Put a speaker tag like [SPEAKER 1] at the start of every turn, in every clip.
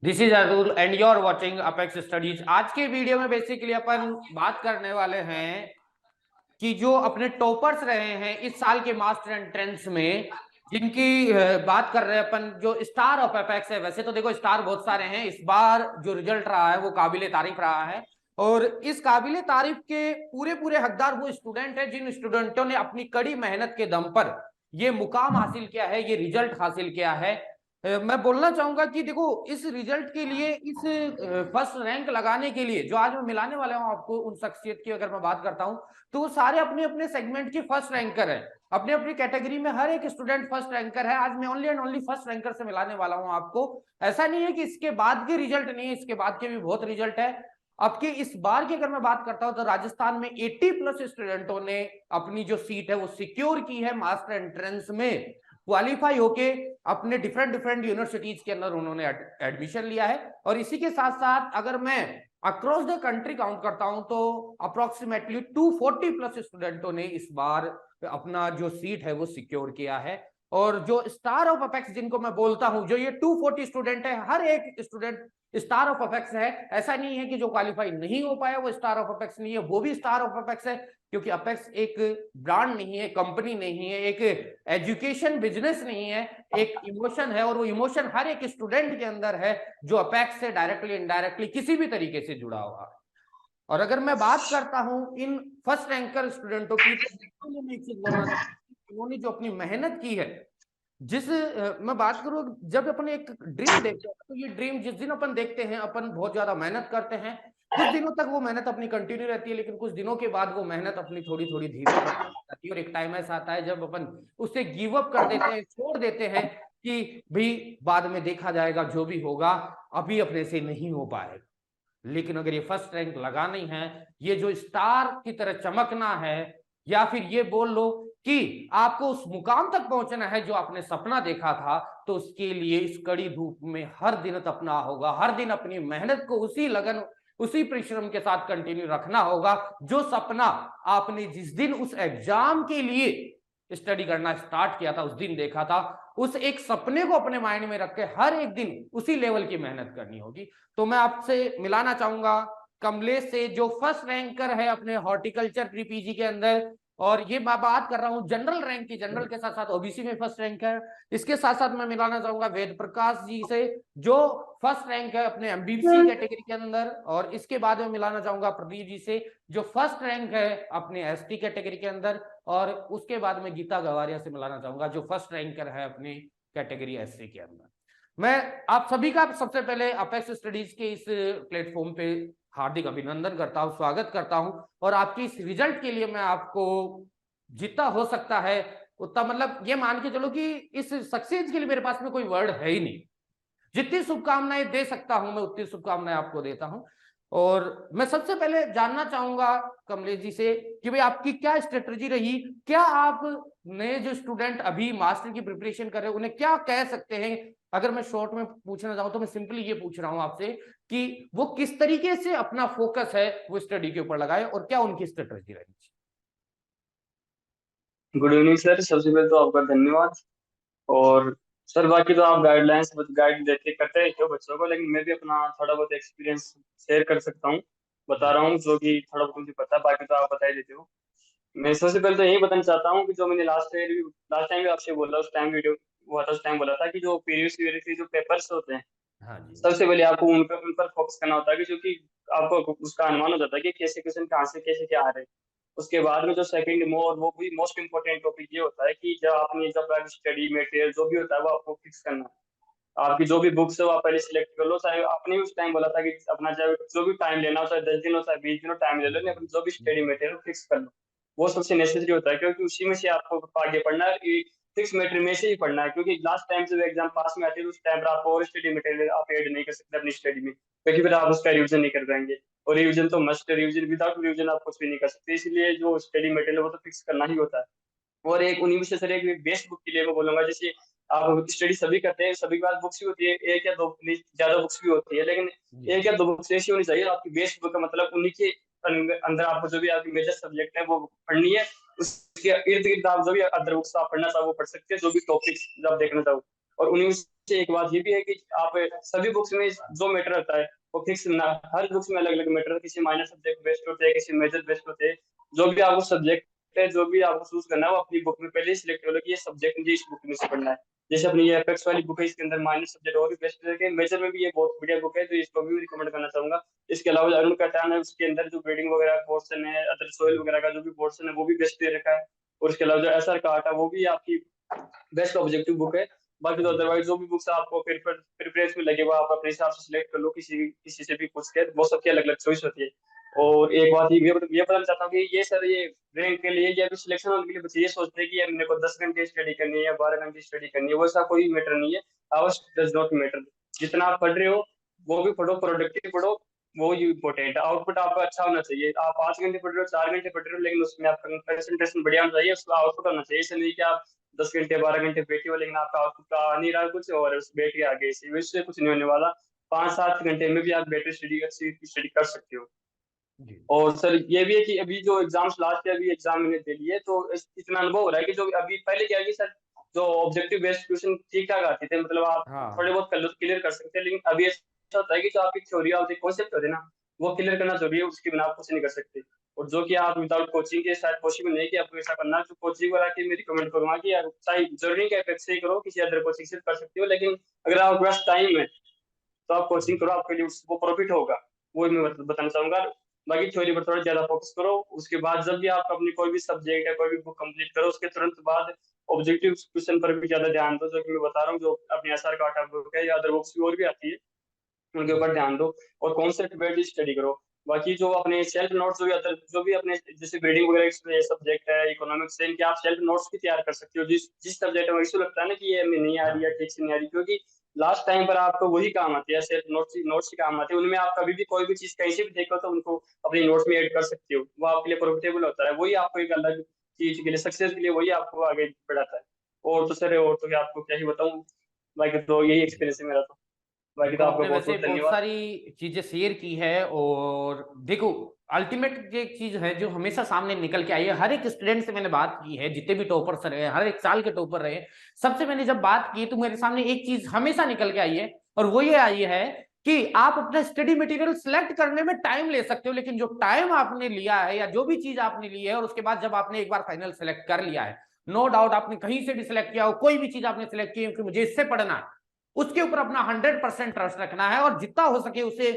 [SPEAKER 1] This is Atul and you are watching Apex Studies. आज के video में बेसिकली अपन बात करने वाले हैं कि जो अपने टॉपर्स रहे हैं इस साल के मास्टर एंट्रेंस में, जिनकी बात कर रहे हैं अपन, जो स्टार ऑफ अपेक्स है। वैसे तो देखो स्टार बहुत सारे हैं, इस बार जो रिजल्ट रहा है वो काबिले तारीफ रहा है। और इस काबिले तारीफ के पूरे पूरे हकदार वो स्टूडेंट है जिन स्टूडेंटों ने अपनी कड़ी मेहनत के दम पर ये मुकाम हासिल किया है, ये रिजल्ट हासिल किया है। मैं बोलना चाहूंगा कि देखो इस रिजल्ट के लिए, इस फर्स्ट रैंक लगाने के लिए जो आज मैं मिलाने वाला हूं आपको, उन शख्सियत की अगर मैं बात करता हूं तो वो सारे अपने अपने सेगमेंट के फर्स्ट रैंकर हैं। अपने अपनी कैटेगरी में हर एक स्टूडेंट फर्स्ट रैंकर है। आज मैं only and only first ranker से मिलाने वाला हूं आपको। ऐसा नहीं है कि इसके बाद के रिजल्ट नहीं है, इसके बाद के भी बहुत रिजल्ट है। अब के इस बार की अगर मैं बात करता हूं तो राजस्थान में 80 प्लस स्टूडेंटों ने अपनी जो सीट है वो सिक्योर की है मास्टर एंट्रेंस में। क्वालिफाई होके अपने डिफरेंट डिफरेंट यूनिवर्सिटीज के अंदर उन्होंने एडमिशन लिया है। और इसी के साथ साथ अगर मैं अक्रॉस द कंट्री काउंट करता हूं तो अप्रोक्सीमेटली 240 प्लस स्टूडेंटों ने इस बार अपना जो सीट है वो सिक्योर किया है। और जो स्टार ऑफ अपेक्स जिनको मैं बोलता हूं, जो ये 240 स्टूडेंट है, हर एक स्टूडेंट स्टार ऑफ अपेक्स है। ऐसा नहीं है कि जो क्वालिफाई नहीं हो पाया वो स्टार ऑफ अपेक्स नहीं है, वो भी स्टार ऑफ अपेक्स है। क्योंकि अपेक्स एक ब्रांड नहीं है, कंपनी नहीं है, एक एजुकेशन बिजनेस नहीं है, एक इमोशन है। और वो इमोशन हर एक स्टूडेंट के अंदर है जो अपेक्स से डायरेक्टली इनडायरेक्टली किसी भी तरीके से जुड़ा हुआ है। और अगर मैं बात करता हूं इन फर्स्ट रैंकर स्टूडेंटों की, तो मैं एक चीज बोलना चाहता हूं, इन्होंने जो अपनी मेहनत की है, मैं बात करूं, जब अपन एक ड्रीम देखते हैं तो ये ड्रीम जिस दिन अपन देखते हैं अपन बहुत ज्यादा मेहनत करते हैं। कुछ दिनों तक वो मेहनत अपनी कंटिन्यू रहती है, लेकिन कुछ दिनों के बाद वो मेहनत अपनी थोड़ी थोड़ी धीरे पड़ती जाती है। और एक टाइम ऐसा आता है जब अपन उससे गिव अप कर देते हैं, छोड़ देते हैं कि भाई बाद में देखा जाएगा, जो भी होगा अभी अपने से नहीं हो पाएगा। लेकिन अगर ये फर्स्ट रैंक लगानी है, ये जो स्टार की तरह चमकना है, या फिर ये बोल लो कि आपको उस मुकाम तक पहुंचना है जो आपने सपना देखा था, तो उसके लिए इस कड़ी धूप में हर दिन तपना होगा, हर दिन अपनी मेहनत को उसी लगन, उसी परिश्रम के साथ कंटिन्यू रखना होगा। जो सपना आपने जिस दिन उस एग्जाम के लिए स्टडी करना स्टार्ट किया था, उस दिन देखा था, उस एक सपने को अपने माइंड में रख के हर एक दिन उसी लेवल की मेहनत करनी होगी। तो मैं आपसे मिलाना चाहूंगा कमलेश से, जो फर्स्ट रैंकर है अपने हॉर्टिकल्चर प्री पीजी के अंदर। और ये मैं बात कर रहा हूँ जनरल रैंक की, जनरल के साथ साथ ओबीसी में फर्स्ट रैंक है। इसके साथ साथ मैं मिलाना चाहूंगा वेद प्रकाश जी से, जो फर्स्ट रैंक है अपने एमबीसी कैटेगरी के अंदर। और इसके बाद में मिलाना चाहूंगा प्रदीप जी से, जो फर्स्ट रैंक है अपने एसटी कैटेगरी के अंदर। और उसके बाद में गीता गवारिया से मिलाना चाहूंगा, जो फर्स्ट रैंकर है अपनी कैटेगरी एससी के अंदर। मैं आप सभी का सबसे पहले अपेक्स स्टडीज के इस प्लेटफॉर्म पे हार्दिक अभिनंदन करता हूं, स्वागत करता हूं। और आपकी इस रिजल्ट के लिए मैं आपको जितना हो सकता है उतना, मतलब ये मान के चलो कि इस सक्सेस के लिए मेरे पास में कोई वर्ड है ही नहीं। जितनी शुभकामनाएं दे सकता हूं मैं उतनी शुभकामनाएं आपको देता हूं। और मैं सबसे पहले जानना चाहूंगा कमलेश जी से कि भाई आपकी क्या स्ट्रेटजी रही, क्या आप नए जो स्टूडेंट अभी मास्टर की प्रिपरेशन कर रहे हैं उन्हें क्या कह सकते हैं। अगर मैं शॉर्ट में पूछना चाहूं तो मैं सिंपली ये पूछ रहा हूं आपसे कि वो किस तरीके से अपना फोकस है वो स्टडी के ऊपर लगाए और क्या उनकी स्ट्रेटजी रही।
[SPEAKER 2] Good evening sir. सबसे पहले तो आपका धन्यवाद। और सर बाकी तो आप गाइडलाइंस गाइड देते करते रहते हो बच्चों को, लेकिन मैं भी अपना थोड़ा बहुत एक्सपीरियंस शेयर कर सकता हूँ। बता
[SPEAKER 1] जी
[SPEAKER 2] रहा हूँ जो कि थोड़ा बहुत मुझे पता है, बाकी तो आप बता ही देते हो। मैं सबसे पहले तो यही बताना चाहता हूँ कि जो मैंने लास्ट टाइम भी आपसे बोला, उस टाइम वीडियो हुआ था, उस टाइम बोला था कि जो प्रीवियस ईयर के जो पेपर्स होते हैं,
[SPEAKER 1] हाँ जी
[SPEAKER 2] सबसे पहले आपको उन पर फोकस करना होता है, कि क्योंकि आपको उसका अनुमान हो जाता है कि कैसे क्वेश्चन कहाँ से कैसे क्या आ रहे हैं। उसके बाद में जो सेकंड वो भी मोस्ट इंपोर्टेंट टॉपिक ये होता है कि जब स्टडी मटेरियल जो भी होता है वो आपको फिक्स करना है। आपकी जो भी बुक्स है वो आप पहले सिलेक्ट कर लो। चाहे आपने उस टाइम बोला था कि अपना चाहे जो भी टाइम लेना हो, चाहे 10 दिन हो चाहे 20 दिन हो, टाइम ले लो, अपनी जो भी स्टडी मटेरियल फिक्स कर लो। वो सबसे नेसेसरी होता है, क्योंकि उसी में से आपको आगे पढ़ना है, फिक्स मटेरियल में से ही पढ़ना है। क्योंकि लास्ट टाइम जब एग्जाम पास में आती है उस टाइम पर आप और स्टडी मटेरियल आप ऐड नहीं कर सकते अपनी स्टडी में, क्योंकि फिर आप उसका रिविजन नहीं कर पाएंगे। और रिविजन तो मस्ट, रिविजन विदाउट रिविजन आप कुछ भी नहीं कर सकते। इसलिए जो स्टडी मटेरियल वो तो फिक्स करना ही होता है। और एक उन्हीं में से सर एक बेस्ट बुक के लिए मैं बोलूंगा, जैसे आप स्टडी सभी करते हैं, सभी के पास बुक्स भी होती है, एक या दो ज्यादा बुक्स भी होती है, लेकिन
[SPEAKER 1] जी
[SPEAKER 2] एक या दो बुक्स ऐसी होनी चाहिए आपकी बेस्ट बुक का मतलब उन्हीं के अंदर आपको जो भी आपकी मेजर सब्जेक्ट है वो पढ़नी है। उसके इर्द गिर्द आप जो भी अदर बुक्स आप पढ़ना चाहो वो पढ़ सकते हैं, जो भी टॉपिक्स आप देखना चाहो। और उन्हीं से एक बात ये भी है कि आप सभी बुक्स में जो मैटर होता है वो फिक्स ना, हर बुक्स में अलग अलग मैटर, किसी माइनर सब्जेक्ट बेस्ड होते हैं, किसी मेजर बेस्ड होते हैं। जो भी आपको सब्जेक्ट है, जो भी आपको चूज करना है, वो अपनी बुक में पहले ही सिलेक्ट कर लो कि ये सब्जेक्ट मुझे इस बुक में से पढ़ना है। जैसे अपनी ये एपेक्स वाली बुक है, इसके अंदर माइनर सब्जेक्ट और भी बेस्ट है, मेजर में भी ये बहुत बढ़िया बुक है, तो इसको भी रिकमेंड करना चाहूंगा। इसके अलावा जो अरुण कैटान है, उसके अंदर जो ग्रेडिंग वगैरह पोर्शन है, अदर सोयल वगैरह का जो भी पोर्शन है, वो भी बेस्ट दे रखा है। और इसके अलावा जो एसआर कार्ट है, वो भी आपकी बेस्ट ऑब्जेक्टिव बुक है। बाकी तो अदरवाइज जो भी बुक्स आपको प्रेफरेंस में लगे वो आप अपने हिसाब से सिलेक्ट कर लो, किसी से भी पूछ के, वो सबकी अलग अलग चॉइस होती है। और एक बात ये बताना चाहता हूँ कि ये सर, ये रैंक के लिए या फिर सिलेक्शन होने के लिए बच्चे ये सोचते हैं कि यार मेरे को 10 घंटे स्टडी करनी है या 12 घंटे स्टडी करनी है, वैसा कोई मैटर नहीं है। Hours does not matter. जितना आप पढ़ रहे हो वो भी पढ़ो, प्रोडक्टिव पढ़ो, वो ही इंपॉर्टेंट है। आउटपुट आपका अच्छा होना चाहिए। आप 5 घंटे पढ़ रहे हो, 4 घंटे पढ़ रहे हो, लेकिन उसमें आपका कंसंट्रेशन बढ़िया होना चाहिए, उसका आउटपुट होना चाहिए। इसलिए कि आप 10 घंटे 12 घंटे बैठे हो लेकिन आपका आउटपुट आ नहीं रहा कुछ, और उस बैठ के आगे इससे कुछ नहीं होने वाला। 5-7 घंटे में भी आप बेटर स्टडी, अच्छी स्टडी कर सकते हो।
[SPEAKER 1] जी।
[SPEAKER 2] और सर ये भी है कि अभी जो एग्जाम्स लास्ट अभी एग्जाम मैंने दे लिए, तो इतना अनुभव हो रहा है कि जो अभी पहले क्या है कि सर, जो ऑब्जेक्टिव बेस्ड क्वेश्चन ठीक ठाक आते थे, मतलब आप थोड़े
[SPEAKER 1] हाँ।
[SPEAKER 2] बहुत क्लियर कर सकते हैं, लेकिन अभी ऐसा होता है कि जो आपकी थ्योरी और कॉन्सेप्ट होते हैं ना, वो क्लियर करना जरूरी है, उसके बिना आप कुछ नहीं कर सकते। और जो कि आप विदाउट कोचिंग के शायद पॉसिबल नहीं है कि आपको ऐसा करना है। तो कोचिंग वाला की मैं रिकमेंड करूंगा कि यार, चाहे जरूरी नहीं कि आप से ही करो, किसी अदर कोचिंग से कर सकते हो, लेकिन अगर आपके पास टाइम है तो आप कोचिंग करो, आपके लिए वो प्रॉफिट होगा। वो मैं बताना चाहूंगा। बाकी थ्योरी पर थोड़ा ज्यादा फोकस करो। उसके बाद जब भी आप अपनी कोई भी सब्जेक्ट या कोई भी बुक कंप्लीट करो, उसके तुरंत बाद ऑब्जेक्टिव क्वेश्चन पर भी ज्यादा ध्यान दो, जो कि मैं बता रहा हूँ, जो अपनी एसआर का बुक है या अदर बुक्स भी और भी आती है, उनके ऊपर ध्यान दो और कॉन्सेप्ट बेस्ड स्टडी करो। बाकी जो अपने सेल्फ नोट्स जो भी अदर जो भी अपने जैसे ग्रेडिंग वगैरह सब्जेक्ट है, इकोनॉमिक्स है, इनके आप सेल्फ नोट्स भी तैयार कर सकते हो। जिस जिस सब्जेक्ट में इशू लगता है ना कि ये हमें नहीं आ रही है,
[SPEAKER 1] हाँ।
[SPEAKER 2] ठीक से नहीं आ रही, क्योंकि लास्ट टाइम पर आपको वही काम आती है, सेल्फ नोट्स नोट्स ही काम आते हैं। उनमें आप कभी भी कोई भी चीज कहीं से भी देखो तो उनको अपने नोट्स में ऐड कर सकते हो, वो आपके लिए प्रॉफिटेबल होता है। वही आपको एक अलग चीज के लिए, सक्सेस के लिए वही आपको आगे बढ़ाता है। और तो सर, और तो क्या आपको क्या ही बताऊं। बाकी तो यही एक्सपीरियंस है मेरा। तो बाकी
[SPEAKER 1] देखो,
[SPEAKER 2] तो आपका
[SPEAKER 1] आपने
[SPEAKER 2] बहुत
[SPEAKER 1] वैसे
[SPEAKER 2] बहुत
[SPEAKER 1] बहुत
[SPEAKER 2] धन्यवाद।
[SPEAKER 1] सारी चीजें शेयर की है, और देखो, अल्टीमेट एक चीज है जो हमेशा सामने निकल के आई है। हर एक स्टूडेंट से मैंने बात की है, जितने भी टॉपर्स रहे, हर एक साल के टॉपर रहे, सबसे मैंने जब बात की तो मेरे सामने एक चीज हमेशा निकल के आई है, और वो ये आई है कि आप अपना स्टडी मटेरियल सिलेक्ट करने में टाइम ले सकते हो, लेकिन जो टाइम आपने लिया है या जो भी चीज आपने ली है, और उसके बाद जब आपने एक बार फाइनल सेलेक्ट कर लिया है, नो डाउट आपने कहीं से भी सिलेक्ट किया हो, कोई भी चीज आपने सिलेक्ट की है कि मुझे इससे पढ़ना है, उसके ऊपर अपना 100% ट्रस्ट रखना है, और जितना हो सके उसे,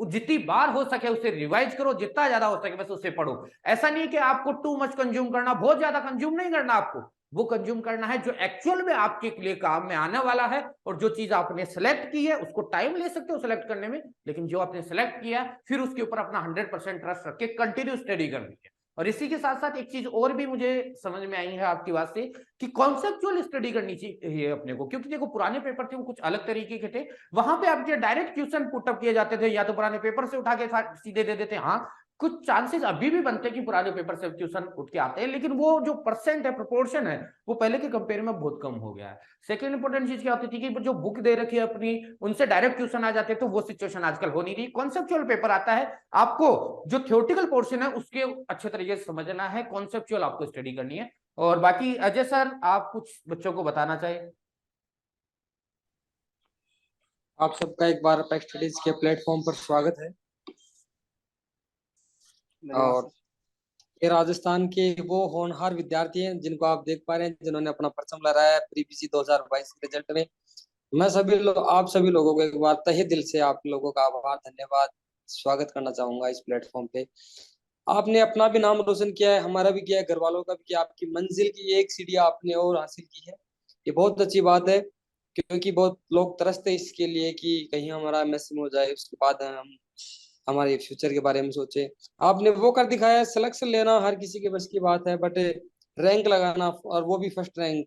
[SPEAKER 1] जितनी बार हो सके उसे रिवाइज करो, जितना ज्यादा हो सके बस उसे पढ़ो। ऐसा नहीं है कि आपको टू मच कंज्यूम करना, बहुत ज्यादा कंज्यूम नहीं करना, आपको वो कंज्यूम करना है जो एक्चुअल में आपके लिए काम में आने वाला है। और जो चीज आपने सेलेक्ट की है उसको टाइम ले सकते हो सेलेक्ट करने में, लेकिन जो आपने सेलेक्ट किया फिर उसके ऊपर अपना 100% ट्रस्ट रख के कंटिन्यू स्टडी करनी है। और इसी के साथ साथ एक चीज और भी मुझे समझ में आई है आपकी बात से, कि कॉन्सेप्चुअल स्टडी करनी चाहिए अपने को, क्योंकि देखो पुराने पेपर थे वो कुछ अलग तरीके के थे, वहां पे आपके डायरेक्ट क्वेश्चन पुटअप किए जाते थे, या तो पुराने पेपर से उठा के सीधे दे देते। हाँ, कुछ चांसेस अभी भी बनते हैं कि पुराने पेपर से क्वेश्चन उठ के आते हैं, लेकिन वो जो परसेंट है, प्रोपोर्शन है, वो पहले के कंपेयर में बहुत कम हो गया है। सेकंड इंपॉर्टेंट चीज क्या होती थी कि जो बुक दे रखी है अपनी, उनसे डायरेक्ट क्वेश्चन आ जाते, तो वो सिचुएशन आजकल हो नहीं रही। कॉन्सेप्चुअल पेपर आता है, आपको जो थ्योरेटिकल पोर्शन है उसके अच्छे तरीके से समझना है, कॉन्सेप्चुअल आपको स्टडी करनी है। और बाकी अजय सर, आप कुछ बच्चों को बताना चाहिए।
[SPEAKER 3] आप सबका एक बार अपेक्स स्टडीज के प्लेटफॉर्म पर स्वागत है।
[SPEAKER 2] धन्यवाद
[SPEAKER 3] और
[SPEAKER 2] सर।
[SPEAKER 3] ये राजस्थान के वो होनहार विद्यार्थी हैं जिनको आप देख पा रहे हैं, जिन्होंने अपना परचम लहराया है प्रीपीसी 2022 के रिजल्ट में। मैं आप सभी लोगों को एक बार तहे दिल से आप लोगों का आभार, धन्यवाद, स्वागत करना चाहूंगा इस प्लेटफॉर्म पे। आपने अपना भी नाम रोशन किया है, हमारा भी किया है, घर वालों का भी किया। आपकी मंजिल की एक सीढ़ी आपने और हासिल की है, ये बहुत अच्छी बात है। क्योंकि बहुत लोग तरसते इसके लिए कि कहीं हमारा एमएससी हो जाए, उसके बाद हम हमारे फ्यूचर के बारे में सोचे। आपने वो कर दिखाया। सिलेक्शन लेना हर किसी के बस की बात है, बट रैंक लगाना, और वो भी फर्स्ट रैंक,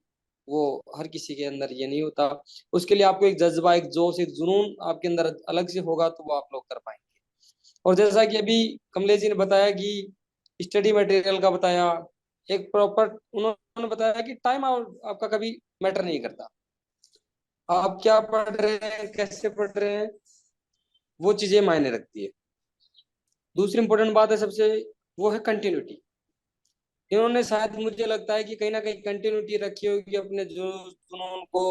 [SPEAKER 3] वो हर किसी के अंदर ये नहीं होता। उसके लिए आपको एक जज्बा, एक जोश, एक जुनून आपके अंदर अलग से होगा, तो वो आप लोग कर पाएंगे। और जैसा कि अभी कमलेश जी ने बताया कि स्टडी मटेरियल का बताया, एक प्रॉपर उन्होंने बताया कि टाइम आपका कभी मैटर नहीं करता। आप क्या पढ़ रहे हैं, कैसे पढ़ रहे हैं, वो चीजें मायने रखती है। दूसरी इंपॉर्टेंट बात है सबसे, वो है कंटिन्यूटी। इन्होंने शायद, मुझे लगता है कि कहीं ना कहीं कंटिन्यूटी रखी होगी, अपने जो जुनून को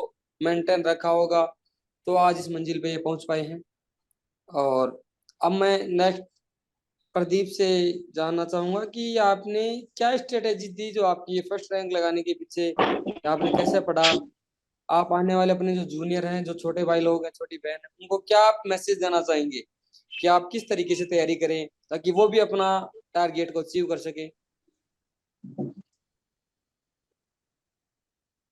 [SPEAKER 3] मेंटेन रखा होगा। तो आज इस मंजिल पे ये पहुंच पाए हैं। और अब मैं नेक्स्ट प्रदीप से जानना चाहूंगा कि आपने क्या स्ट्रेटेजी दी जो आपकी ये फर्स्ट रैंक लगाने के पीछे, आपने कैसे पढ़ा, आप आने वाले अपने जो जूनियर हैं, जो छोटे भाई लोग हैं, छोटी बहन है, उनको क्या आप मैसेज देना चाहेंगे कि आप किस तरीके से तैयारी करें ताकि वो भी अपना टारगेट को अचीव कर सके?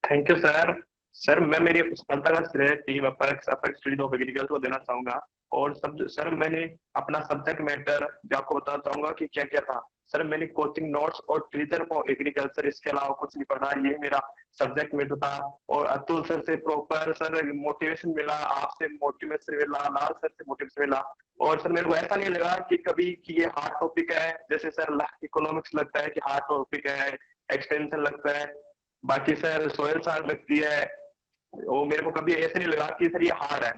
[SPEAKER 4] Thank you sir. सर मैं मेरी सफलता का श्रेय team apex apex study of agriculture को देना चाहूंगा। और सब सर मैंने अपना सब्जेक्ट मैटर जो आपको बताना चाहूंगा कि क्या क्या था। सर मैंने कोचिंग नोट्स और ट्रीजर फॉर एग्रीकल्चर, इसके अलावा कुछ नहीं पढ़ा, ये मेरा सब्जेक्ट मैटर था। और अतुल सर से प्रॉपर सर मोटिवेशन मिला, आपसे मोटिवेशन मिला, लाल सर से मोटिवेशन मिला। और सर मेरे को ऐसा नहीं लगा कि कभी कि ये हार्ड टॉपिक है, जैसे सर इकोनॉमिक्स लगता है कि हार्ड टॉपिक है, एक्सटेंशन लगता है, बाकी सर सोयल साइंस लगती है, वो मेरे को कभी ऐसे नहीं लगा कि सर ये हार्ड है।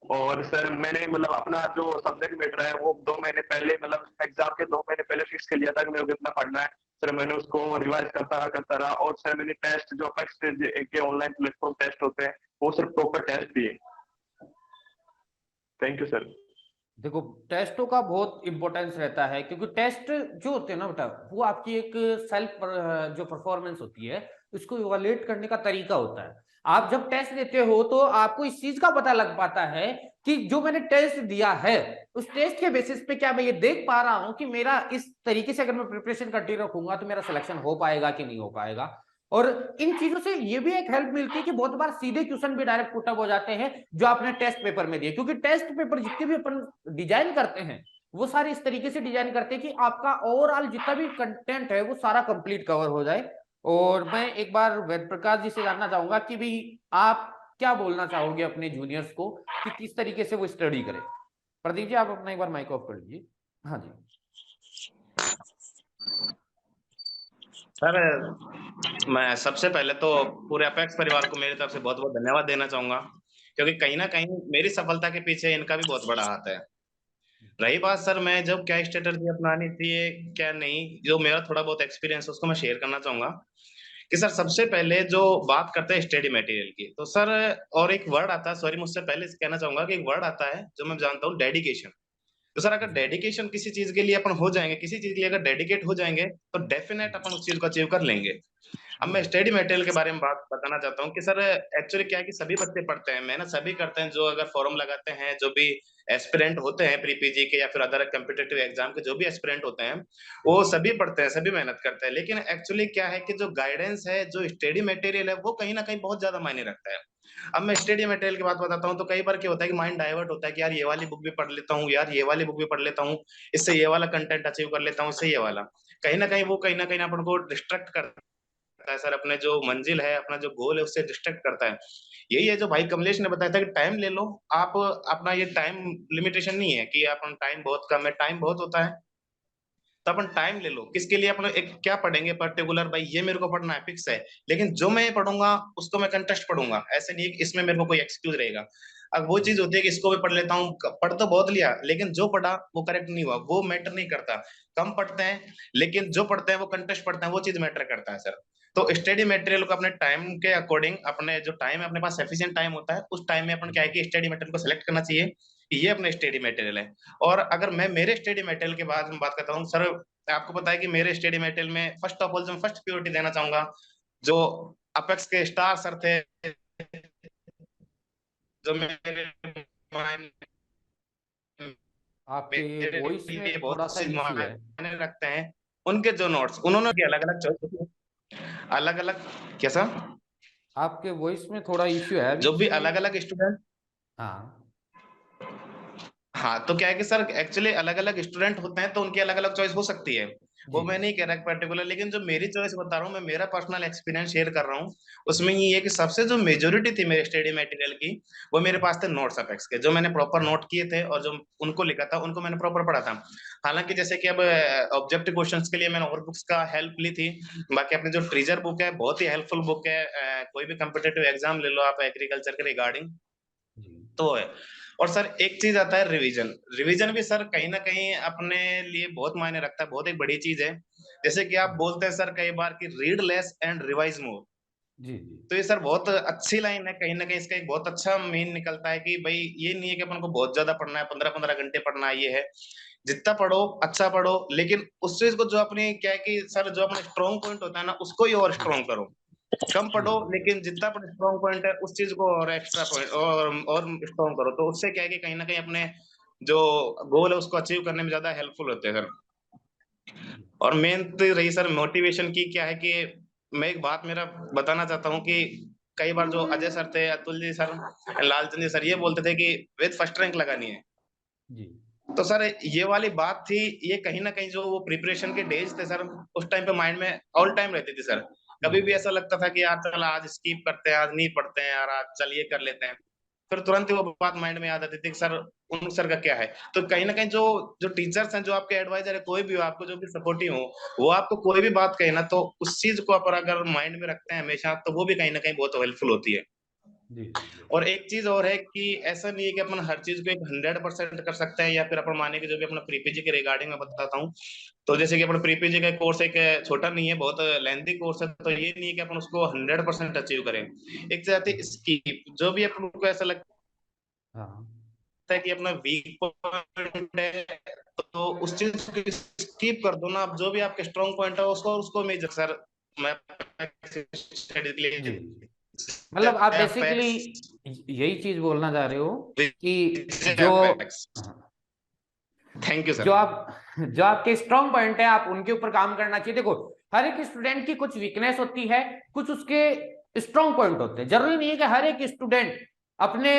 [SPEAKER 4] और सर मैंने मतलब अपना जो सब्जेक्ट मैटर है वो 2 महीने पहले, मतलब एग्जाम के 2 महीने पहले फिक्स कर लिया था कि मेरे को कितना पढ़ना है। सर मैंने उसको रिवाइज करता रहा। और सर मैंने टेस्ट जो अपेक्स के ऑनलाइन प्लेटफॉर्म टेस्ट होते हैं वो सर प्रॉपर टेस्ट दिए। Thank you sir.
[SPEAKER 1] देखो, टेस्टों का बहुत इंपॉर्टेंस रहता है, क्योंकि टेस्ट जो होते हैं ना बेटा, वो आपकी एक सेल्फ जो परफॉर्मेंस होती है उसको इवैल्यूएट करने का तरीका होता है। आप जब टेस्ट देते हो तो आपको इस चीज का पता लग पाता है कि जो मैंने टेस्ट दिया है उस टेस्ट के बेसिस पे क्या मैं ये देख पा रहा हूं कि मेरा इस तरीके से अगर मैं प्रिपरेशन कंटिन्यू रखूंगा तो मेरा सिलेक्शन हो पाएगा कि नहीं हो पाएगा। और इन चीजों से ये भी एक हेल्प मिलती है कि बहुत बार सीधे क्वेश्चन भी डायरेक्ट पुटअप हो जाते हैं जो आपने टेस्ट पेपर में दिए, क्योंकि टेस्ट पेपर जितने भी अपन डिजाइन करते हैं वो सारे इस तरीके से डिजाइन करते हैं कि आपका ओवरऑल जितना भी कंटेंट है वो सारा कंप्लीट कवर हो जाए। और मैं एक बार वेद प्रकाश जी से जानना चाहूंगा कि भाई आप क्या बोलना चाहोगे अपने जूनियर्स को कि किस तरीके से वो स्टडी करें। प्रदीप जी, आप अपना एक बार माइक ऑफ कर लीजिए। हाँ जी
[SPEAKER 5] सर, मैं सबसे पहले तो पूरे अपेक्स परिवार को मेरी तरफ से बहुत बहुत धन्यवाद देना चाहूंगा, क्योंकि कहीं ना कहीं मेरी सफलता के पीछे इनका भी बहुत बड़ा हाथ है। रही बात सर, मैं जब क्या स्ट्रेटजी अपनानी चाहिए क्या नहीं, जो मेरा थोड़ा बहुत एक्सपीरियंस उसको मैं शेयर करना चाहूंगा कि सर सबसे पहले जो बात करते हैं स्टडी मटेरियल की, तो सर और एक वर्ड आता है, सॉरी मुझसे पहले कहना चाहूंगा कि एक वर्ड आता है जो मैं जानता हूँ, डेडिकेशन। तो सर अगर डेडिकेशन किसी चीज के लिए अपन हो जाएंगे, किसी चीज के लिए अगर डेडिकेट हो जाएंगे तो डेफिनेट अपन उस चीज को अचीव कर लेंगे। अब मैं स्टडी मटेरियल के बारे में बात बताना चाहता हूँ कि सर एक्चुअली क्या है कि सभी बच्चे पढ़ते हैं, मेहनत सभी करते हैं, जो अगर फॉर्म लगाते हैं, जो भी एस्पिरेंट होते हैं प्री पीजी के या फिर अदर कम्पिटेटिव एग्जाम के जो भी एस्पिरेंट होते हैं, वो सभी पढ़ते हैं, सभी मेहनत करते हैं। लेकिन एक्चुअली क्या है कि जो गाइडेंस है, जो स्टडी मटेरियल है, वो कहीं ना कहीं बहुत ज्यादा मायने रखता है। अब मैं स्टडी मटेरियल की बात बताता हूँ तो कई बार क्या होता है कि माइंड डाइवर्ट होता है कि यार ये वाली बुक भी पढ़ लेता हूँ, यार ये वाली बुक भी पढ़ लेता हूँ, इससे ये वाला कंटेंट अचीव कर लेता हूँ, इससे ये वाला कहीं ना कहीं वो कहीं ना कहीं अपन को डिस्ट्रैक्ट करता है सर, अपने जो मंजिल है, अपना जो गोल है उससे डिस्ट्रैक्ट करता है। यही है जो भाई कमलेश ने बताया था कि टाइम ले लो आप अपना, ये टाइम लिमिटेशन नहीं है कि अपन टाइम बहुत कम है, टाइम बहुत होता है, तो अपन टाइम ले लो। किसके लिए अपन एक क्या पढ़ेंगे पर्टिकुलर, भाई ये मेरे को पढ़ना है फिक्स है, लेकिन जो मैं पढ़ूंगा उसको मैं कंटेस्ट पढ़ूंगा, ऐसे नहीं कि इसमें मेरे को कोई एक्सक्यूज रहेगा। अब वो चीज होती है कि इसको भी पढ़ लेता हूँ, पढ़ तो बहुत लिया लेकिन जो पढ़ा वो करेक्ट नहीं हुआ, वो मैटर नहीं करता। कम पढ़ते हैं लेकिन जो पढ़ते हैं वो कंटेस्ट पढ़ते हैं, वो चीज मैटर करता है सर। तो स्टडी मटेरियल को अपने टाइम के अकॉर्डिंग, अपने जो टाइम है अपने पास एफिशिएंट टाइम होता है, उस टाइम में अपन क्या है कि स्टडी मटेरियल को सिलेक्ट करना चाहिए कि ये अपने स्टडी मटेरियल है। और अगर मैं मेरे स्टडी मटेरियल के बाद में बात करता हूँ सर, आपको पता है कि मेरे स्टडी मटेरियल में फर्स्ट ऑफ ऑल जो फर्स्ट प्रियोरिटी देना चाहूंगा, जो अपेक्स के स्टार सर थे, जो मेरे मायने
[SPEAKER 1] आपके
[SPEAKER 5] मेरे
[SPEAKER 1] वॉइस
[SPEAKER 5] लिए
[SPEAKER 1] में थोड़ा
[SPEAKER 5] बहुत
[SPEAKER 1] सा
[SPEAKER 5] चीज
[SPEAKER 1] इश्यू है।
[SPEAKER 5] मायने रखते हैं, उनके जो नोट्स उन्होंने अलग अलग चॉइस, अलग अलग कैसा,
[SPEAKER 1] आपके वॉइस में थोड़ा इश्यू है
[SPEAKER 5] जो भी
[SPEAKER 1] बीच में।
[SPEAKER 5] अलग अलग स्टूडेंट,
[SPEAKER 1] हाँ
[SPEAKER 5] हाँ तो क्या है कि सर एक्चुअली अलग अलग स्टूडेंट होते हैं तो उनकी अलग अलग चॉइस हो सकती है, वो
[SPEAKER 1] जी
[SPEAKER 5] मैं नहीं कह रहा पर्टिकुलर, लेकिन जो मेरी चॉइस बता रहा हूँ, मैं मेरा पर्सनल एक्सपीरियंस शेयर कर रहा हूँ। उसमें ये है कि सबसे जो मेजोरिटी थी मेरे स्टडी मटेरियल की, वो मेरे पास थे नोट्स अपेक्स के, जो मैंने प्रॉपर नोट किए थे और जो उनको लिखा था उनको मैंने प्रॉपर पढ़ा था। हालांकि जैसे कि अब ऑब्जेक्टिव क्वेश्चंस के लिए मैंने और बुक्स का हेल्प ली थी, बाकी अपनी जो ट्रीजर बुक है बहुत ही हेल्पफुल बुक है, कोई भी कम्पिटेटिव एग्जाम ले लो आप एग्रीकल्चर के रिगार्डिंग,
[SPEAKER 1] जी
[SPEAKER 5] तो है। और सर एक चीज आता है रिवीजन, रिवीजन भी सर कहीं ना कहीं अपने लिए बहुत मायने रखता है, बहुत एक बड़ी चीज है। जैसे कि आप बोलते हैं सर कई बार कि रीड लेस एंड रिवाइज मोर,
[SPEAKER 1] जी जी
[SPEAKER 5] तो ये सर बहुत अच्छी लाइन है, कहीं ना कहीं इसका एक बहुत अच्छा मीन निकलता है कि भाई ये नहीं है कि अपन को बहुत ज्यादा पढ़ना है, 15-15 घंटे पढ़ना है, ये है जितना पढ़ो अच्छा पढ़ो, लेकिन उस चीज को जो अपनी क्या है कि सर जो अपना स्ट्रॉन्ग पॉइंट होता है ना उसको ही और स्ट्रॉन्ग करो। कम पढ़ो लेकिन जितना अपना स्ट्रॉन्ग पॉइंट है उस चीज को और एक्स्ट्रा पॉइंट और स्ट्रॉन्ग करो, तो उससे क्या है कि कहीं ना कहीं अपने जो गोल है उसको अचीव करने में ज्यादा हेल्पफुल होते हैं सर। और मेन तो रही सर मोटिवेशन की, क्या है कि मैं एक बात मेरा बताना चाहता हूँ कि कई बार जो अजय सर थे, अतुल जी सर, लालचंद जी सर ये बोलते थे कि वेद फर्स्ट रैंक लगानी है।
[SPEAKER 1] जी
[SPEAKER 5] तो सर ये वाली बात थी, ये कहीं ना कहीं जो वो प्रिपरेशन के डेज थे सर उस टाइम पे माइंड में ऑल टाइम रहती थी सर। कभी भी ऐसा लगता था कि यार चल आज स्किप करते हैं, आज नहीं पढ़ते हैं यार, आज चल ये कर लेते हैं, फिर तुरंत ही वो बात माइंड में याद आती थी कि सर उन सर का क्या है। तो कहीं ना कहीं जो जो टीचर्स हैं, जो आपके एडवाइजर है, कोई भी हो आपको जो भी सपोर्टिव हो, वो आपको कोई भी बात कहे ना तो उस चीज को आप अगर माइंड में रखते हैं हमेशा, तो वो भी कहीं ना कहीं बहुत हेल्पफुल होती है।
[SPEAKER 1] जी
[SPEAKER 5] और एक चीज और है कि ऐसा नहीं है कि अपन हर चीज को एक 100% कर सकते हैं, या फिर अपन माने कि जो भी अपना प्रीपीजी के रिगार्डिंग में बताता हूँ, तो जैसे कि अपन प्रीपीजी का कोर्स एक छोटा नहीं है, बहुत लेंथी कोर्स है, तो ये नहीं है कि अपन उसको 100% अचीव करें। एक चीज आती है स्कीप, जो भी अपन को ऐसा लगता
[SPEAKER 1] हाँ
[SPEAKER 5] है कि अपना वीक पॉइंट है तो उस चीज को स्कीप कर दो ना, आप जो भी आपके स्ट्रॉन्ग पॉइंट है उसको उसको मेजर सर। मैं स्टडी के
[SPEAKER 1] जी
[SPEAKER 5] लिए
[SPEAKER 1] मतलब आप बेसिकली यही चीज बोलना चाह रहे हो कि जो हाँ,
[SPEAKER 5] थैंक यू
[SPEAKER 1] जो
[SPEAKER 5] सर।
[SPEAKER 1] आप जो आपके स्ट्रॉन्ग पॉइंट है आप उनके ऊपर काम करना चाहिए। देखो हर एक स्टूडेंट की कुछ वीकनेस होती है, कुछ उसके स्ट्रॉन्ग पॉइंट होते हैं। जरूरी नहीं है कि हर एक स्टूडेंट अपने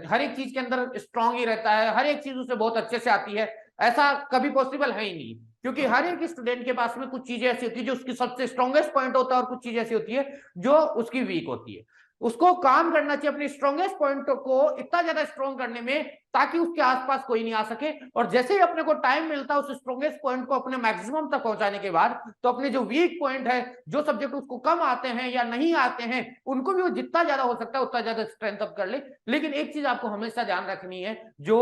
[SPEAKER 1] हर एक चीज के अंदर स्ट्रॉन्ग ही रहता है, हर एक चीज उसे बहुत अच्छे से आती है, ऐसा कभी पॉसिबल है ही नहीं। क्योंकि हर एक स्टूडेंट के पास में कुछ चीजें ऐसी होती है जो उसकी सबसे स्ट्रॉन्गेस्ट पॉइंट होता है, और कुछ चीजें ऐसी होती है जो उसकी वीक होती है। उसको काम करना चाहिए अपने स्ट्रॉन्गेस्ट पॉइंट को इतना ज्यादा स्ट्रॉन्ग करने में ताकि उसके आसपास कोई नहीं आ सके, और जैसे ही अपने को टाइम मिलता है उस स्ट्रॉन्गेस्ट पॉइंट को अपने मैक्सिमम तक पहुंचाने के बाद तो अपने जो वीक पॉइंट है, जो सब्जेक्ट उसको कम आते हैं या नहीं आते हैं, उनको भी वो जितना ज्यादा हो सकता है उतना ज्यादा स्ट्रेंथ अप कर ले। लेकिन एक चीज आपको हमेशा ध्यान रखनी है, जो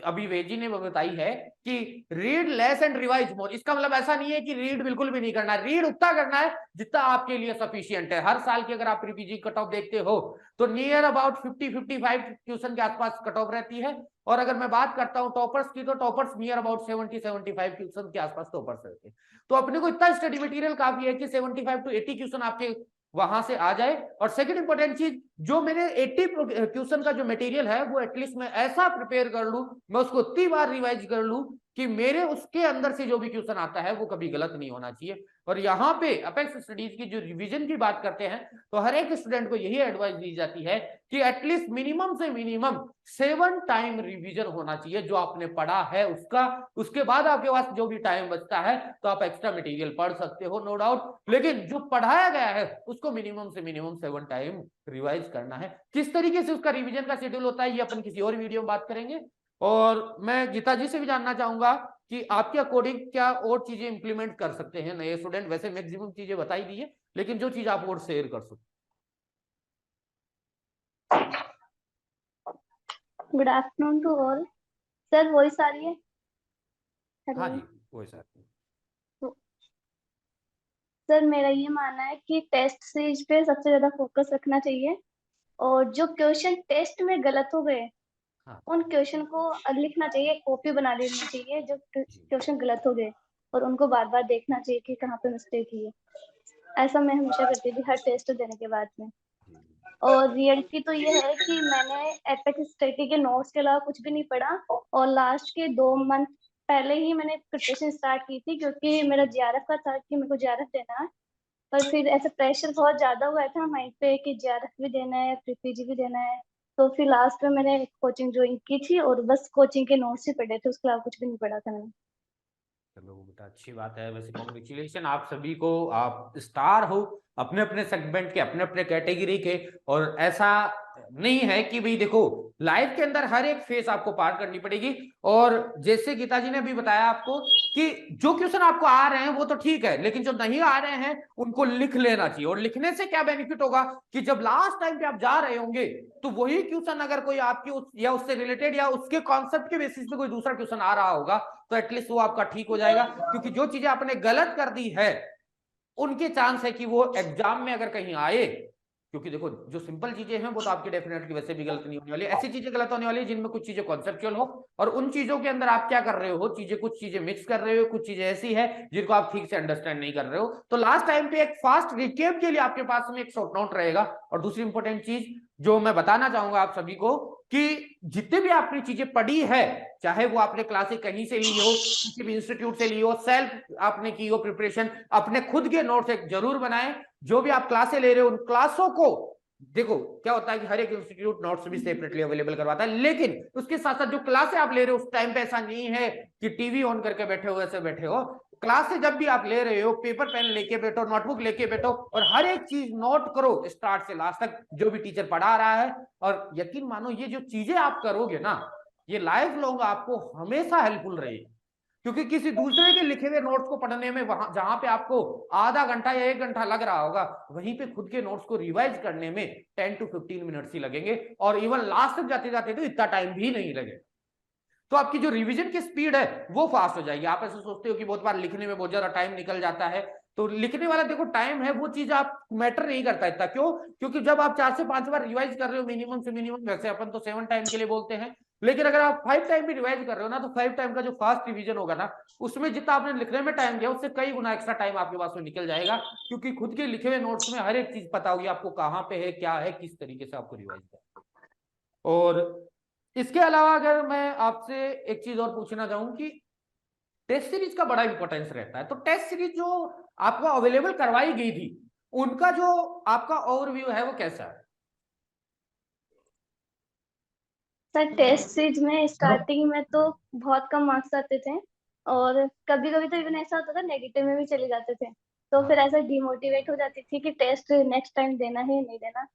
[SPEAKER 1] अभी वेजी ने बताई है कि रीड लेस एंड रिवाइज मोर। इसका मतलब ऐसा नहीं है कि रीड बिल्कुल भी नहीं करना, रीड उतना करना है जितना आपके लिए सफिशियंट है। हर साल की अगर आप प्रीपीजी कट ऑफ देखते हो तो नियर अबाउट 50-55 ट्यूशन के आसपास कट ऑफ रहती है। और अगर मैं बात करता हूं टॉपर्स की, तो टॉपर्स नियर अबाउट 70-75 क्वेश्चन के आसपास टॉपर्स रहते हैं। तो अपने को इतना स्टडी मटेरियल काफी है कि 75 to 80 क्वेश्चन आपके वहां से आ जाए। और सेकंड इंपॉर्टेंट चीज, जो मैंने 80 क्वेश्चन का जो मटेरियल है वो एटलीस्ट मैं ऐसा प्रिपेयर कर लूं, मैं उसको इतनी बार रिवाइज कर लूं कि मेरे उसके अंदर से जो भी क्वेश्चन आता है वो कभी गलत नहीं होना चाहिए। और यहाँ पे अपेक्स स्टडीज की जो रिवीजन की बात करते हैं तो हर एक स्टूडेंट को यही एडवाइस दी जाती है कि एटलीस्ट मिनिमम से मिनिमम 7 टाइम रिवीजन होना चाहिए जो आपने पढ़ा है उसका। उसके बाद आपके पास जो भी टाइम बचता है तो आप एक्स्ट्रा मटेरियल पढ़ सकते हो, नो डाउट, लेकिन जो पढ़ाया गया है उसको मिनिमम से मिनिमम 7 टाइम रिवाइज करना है। किस तरीके से उसका रिवीजन का शेड्यूल होता है ये अपन किसी और वीडियो में बात करेंगे। और मैं गीता जी से भी जानना चाहूंगा कि आपके अकॉर्डिंग क्या और चीजें इंप्लीमेंट कर सकते हैं नए स्टूडेंट। वैसे मैक्सिमम चीजें बताई दी है, लेकिन जो चीज आप और शेयर कर सकते।
[SPEAKER 6] Good afternoon to all. Sir voice आ रही है?
[SPEAKER 1] हाँ
[SPEAKER 6] हेलो।
[SPEAKER 1] जी, वो सर।
[SPEAKER 6] सर मेरा ये मानना है कि टेस्ट सीरीज पे सबसे ज्यादा फोकस रखना चाहिए, और जो क्वेश्चन टेस्ट में गलत हो गए
[SPEAKER 1] हाँ
[SPEAKER 6] उन क्वेश्चन को लिखना चाहिए, कॉपी बना लेनी चाहिए जो क्वेश्चन गलत हो गए, और उनको बार बार देखना चाहिए कि कहाँ पे मिस्टेक हुई है। ऐसा मैं हमेशा करती थी हर टेस्ट देने के बाद में। और रियलिटी तो ये है कि मैंने एपेक्स स्टडी के नोट्स के अलावा कुछ भी नहीं पढ़ा, और लास्ट के 2 मंथ पहले ही मैंने प्रिपरेशन स्टार्ट की थी, क्योंकि मेरा जीआरएफ का था कि मेरे को जीआरएफ देना है। पर फिर ऐसे प्रेशर बहुत ज्यादा हुआ था माइंड पे कि जीआरएफ भी देना है, प्रीपीजी भी देना है। तो फिर लास्ट में मैंने कोचिंग ज्वाइन की थी, और बस कोचिंग के नोट्स ही पढ़े थे, उसके अलावा कुछ भी नहीं पढ़ा था मैंने।
[SPEAKER 1] चलो बेटा अच्छी बात है। वैसे कॉन्ग्रेचुलेशन आप सभी को, आप स्टार हो अपने अपने सेगमेंट के, अपने अपने कैटेगरी के। और ऐसा नहीं है कि भाई देखो लाइफ के अंदर हर एक फेस आपको पार करनी पड़ेगी। और जैसे गीता जी ने भी बताया आपको कि जो क्वेश्चन आपको आ रहे हैं वो तो ठीक है, लेकिन जो नहीं आ रहे हैं उनको लिख लेना चाहिए। और लिखने से क्या बेनिफिट होगा कि जब लास्ट टाइम पे आप जा रहे होंगे तो वही क्वेश्चन अगर कोई आपकी या उससे रिलेटेड या उसके कॉन्सेप्ट के बेसिस पे कोई दूसरा क्वेश्चन आ रहा होगा तो एटलीस्ट वो आपका ठीक हो जाएगा। क्योंकि जो चीजें आपने गलत कर दी है उनके चांस है कि वो एग्जाम में अगर कहीं आए, क्योंकि देखो जो सिंपल चीजें हैं वो तो आपकी डेफिनेटली वैसे भी गलत नहीं होने वाली, ऐसी चीजें गलत होने वाली जिनमें कुछ चीजें कॉन्सेप्चुअल हो और उन चीजों के अंदर आप क्या कर रहे हो, कुछ चीजें मिक्स कर रहे हो, कुछ चीजें ऐसी है जिनको आप ठीक से अंडरस्टैंड नहीं कर रहे हो। तो लास्ट टाइम पे एक फास्ट रिकेप के लिए आपके पास में एक शॉर्ट नोट रहेगा। और दूसरी इंपॉर्टेंट चीज जो मैं बताना चाहूंगा आप सभी को कि जितने भी आपने चीजें पढ़ी है, चाहे वो आपने क्लासेस कहीं से ली हो, किसी भी इंस्टीट्यूट से ली हो, सेल्फ आपने की हो प्रिपरेशन, अपने खुद के नोट्स एक जरूर बनाएं। जो भी आप क्लासें ले रहे हो उन क्लासों को देखो, क्या होता है कि हर एक इंस्टीट्यूट नोट्स भी सेपरेटली अवेलेबल करवाता है, लेकिन उसके साथ साथ जो क्लासें आप ले रहे हो उस टाइम पे ऐसा नहीं है कि टीवी ऑन करके बैठे हो, ऐसे बैठे हो। क्लासें जब भी आप ले रहे हो पेपर पेन लेके बैठो, नोटबुक लेके बैठो और हर एक चीज नोट करो स्टार्ट से लास्ट तक जो भी टीचर पढ़ा रहा है। और यकीन मानो ये जो चीजें आप करोगे ना, ये लाइफ लॉन्ग आपको हमेशा हेल्पफुल रहेगी। क्योंकि किसी दूसरे के लिखे हुए नोट्स को पढ़ने में वहां जहां पे आपको आधा घंटा या 1 घंटा लग रहा होगा, वहीं पे खुद के नोट्स को रिवाइज करने में 10 to 15 मिनट्स ही लगेंगे और इवन लास्ट तक जाते जाते तो इतना टाइम भी नहीं लगेगा। तो आपकी जो रिवीजन की स्पीड है वो फास्ट हो जाएगी। आप ऐसे सोचते हो कि बहुत बार लिखने में बहुत ज्यादा टाइम निकल जाता है, तो लिखने वाला देखो टाइम है वो चीज आप मैटर नहीं करता इतना। क्यों? क्योंकि जब आप 4 से 5 बार रिवाइज कर रहे हो मिनिमम से मिनिमम, वैसे अपन तो 7 टाइम के लिए बोलते हैं, लेकिन अगर आप 5 टाइम भी रिवाइज कर रहे हो ना, तो 5 टाइम का जो फास्ट रिवीजन होगा ना, उसमें जितना आपने लिखने में टाइम दिया उससे कई गुना एक्स्ट्रा टाइम आपके पास में निकल जाएगा। क्योंकि खुद के लिखे हुए नोट्स में हर एक चीज पता होगी आपको, कहाँ पे है, क्या है, किस तरीके से आपको रिवाइज करना। और इसके अलावा अगर मैं आपसे एक चीज और पूछना चाहूं कि टेस्ट सीरीज का बड़ा इंपॉर्टेंस रहता है, तो टेस्ट सीरीज जो आपको अवेलेबल करवाई गई थी उनका जो आपका ओवरव्यू है वो कैसा है?
[SPEAKER 6] सर टेस्ट सीरीज में स्टार्टिंग में तो बहुत कम मार्क्स आते थे और कभी कभी तो इवन ऐसा होता था नेगेटिव में भी चले जाते थे। तो फिर ऐसा डिमोटिवेट हो जाती थी कि टेस्ट नेक्स्ट टाइम देना है नहीं देना।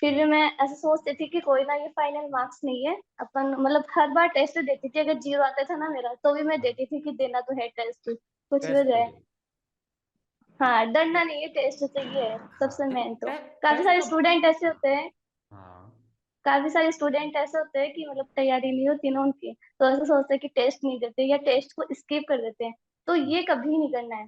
[SPEAKER 6] फिर भी मैं ऐसा सोचती थी कि कोई ना, ये फाइनल मार्क्स नहीं है, अपन मतलब हर बार टेस्ट देती थी। अगर 0 आता था ना मेरा तो भी मैं देती थी कि देना तो है टेस्ट, कुछ भी हो
[SPEAKER 1] टेस्ट तो
[SPEAKER 6] जाए।
[SPEAKER 1] दे।
[SPEAKER 6] हाँ, डरना नहीं है, टेस्ट चाहिए है
[SPEAKER 1] हाँ
[SPEAKER 6] सबसे
[SPEAKER 1] देखो
[SPEAKER 6] मेन तो। काफी
[SPEAKER 1] टेस्ट
[SPEAKER 6] सारे
[SPEAKER 1] का।
[SPEAKER 6] स्टूडेंट ऐसे होते हैं,
[SPEAKER 1] हाँ
[SPEAKER 6] काफी सारे स्टूडेंट ऐसे होते हैं कि मतलब तैयारी नहीं होती ना उनकी, तो ऐसे सोचते हैं कि टेस्ट नहीं देते या टेस्ट को स्किप कर देते हैं। तो ये कभी नहीं करना है।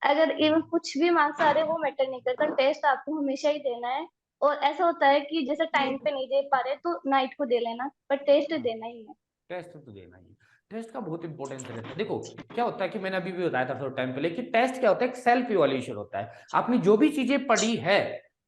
[SPEAKER 6] अगर इवन कुछ भी मार्क्स आ रहे हैं वो मैटर नहीं करता, टेस्ट आपको हमेशा ही देना है। और ऐसा होता है कि जैसे टाइम पे नहीं दे पा रहे तो नाइट को दे लेना, पर टेस्ट देना ही है।
[SPEAKER 1] टेस्ट तो देना ही। टेस्ट का बहुत इंपॉर्टेंस रहता है। देखो क्या होता है कि मैंने अभी भी बताया था थोड़ा टाइम पहले कि टेस्ट क्या होता है, एक सेल्फ इवैल्यूएशन होता है। आपने जो भी चीजें पढ़ी है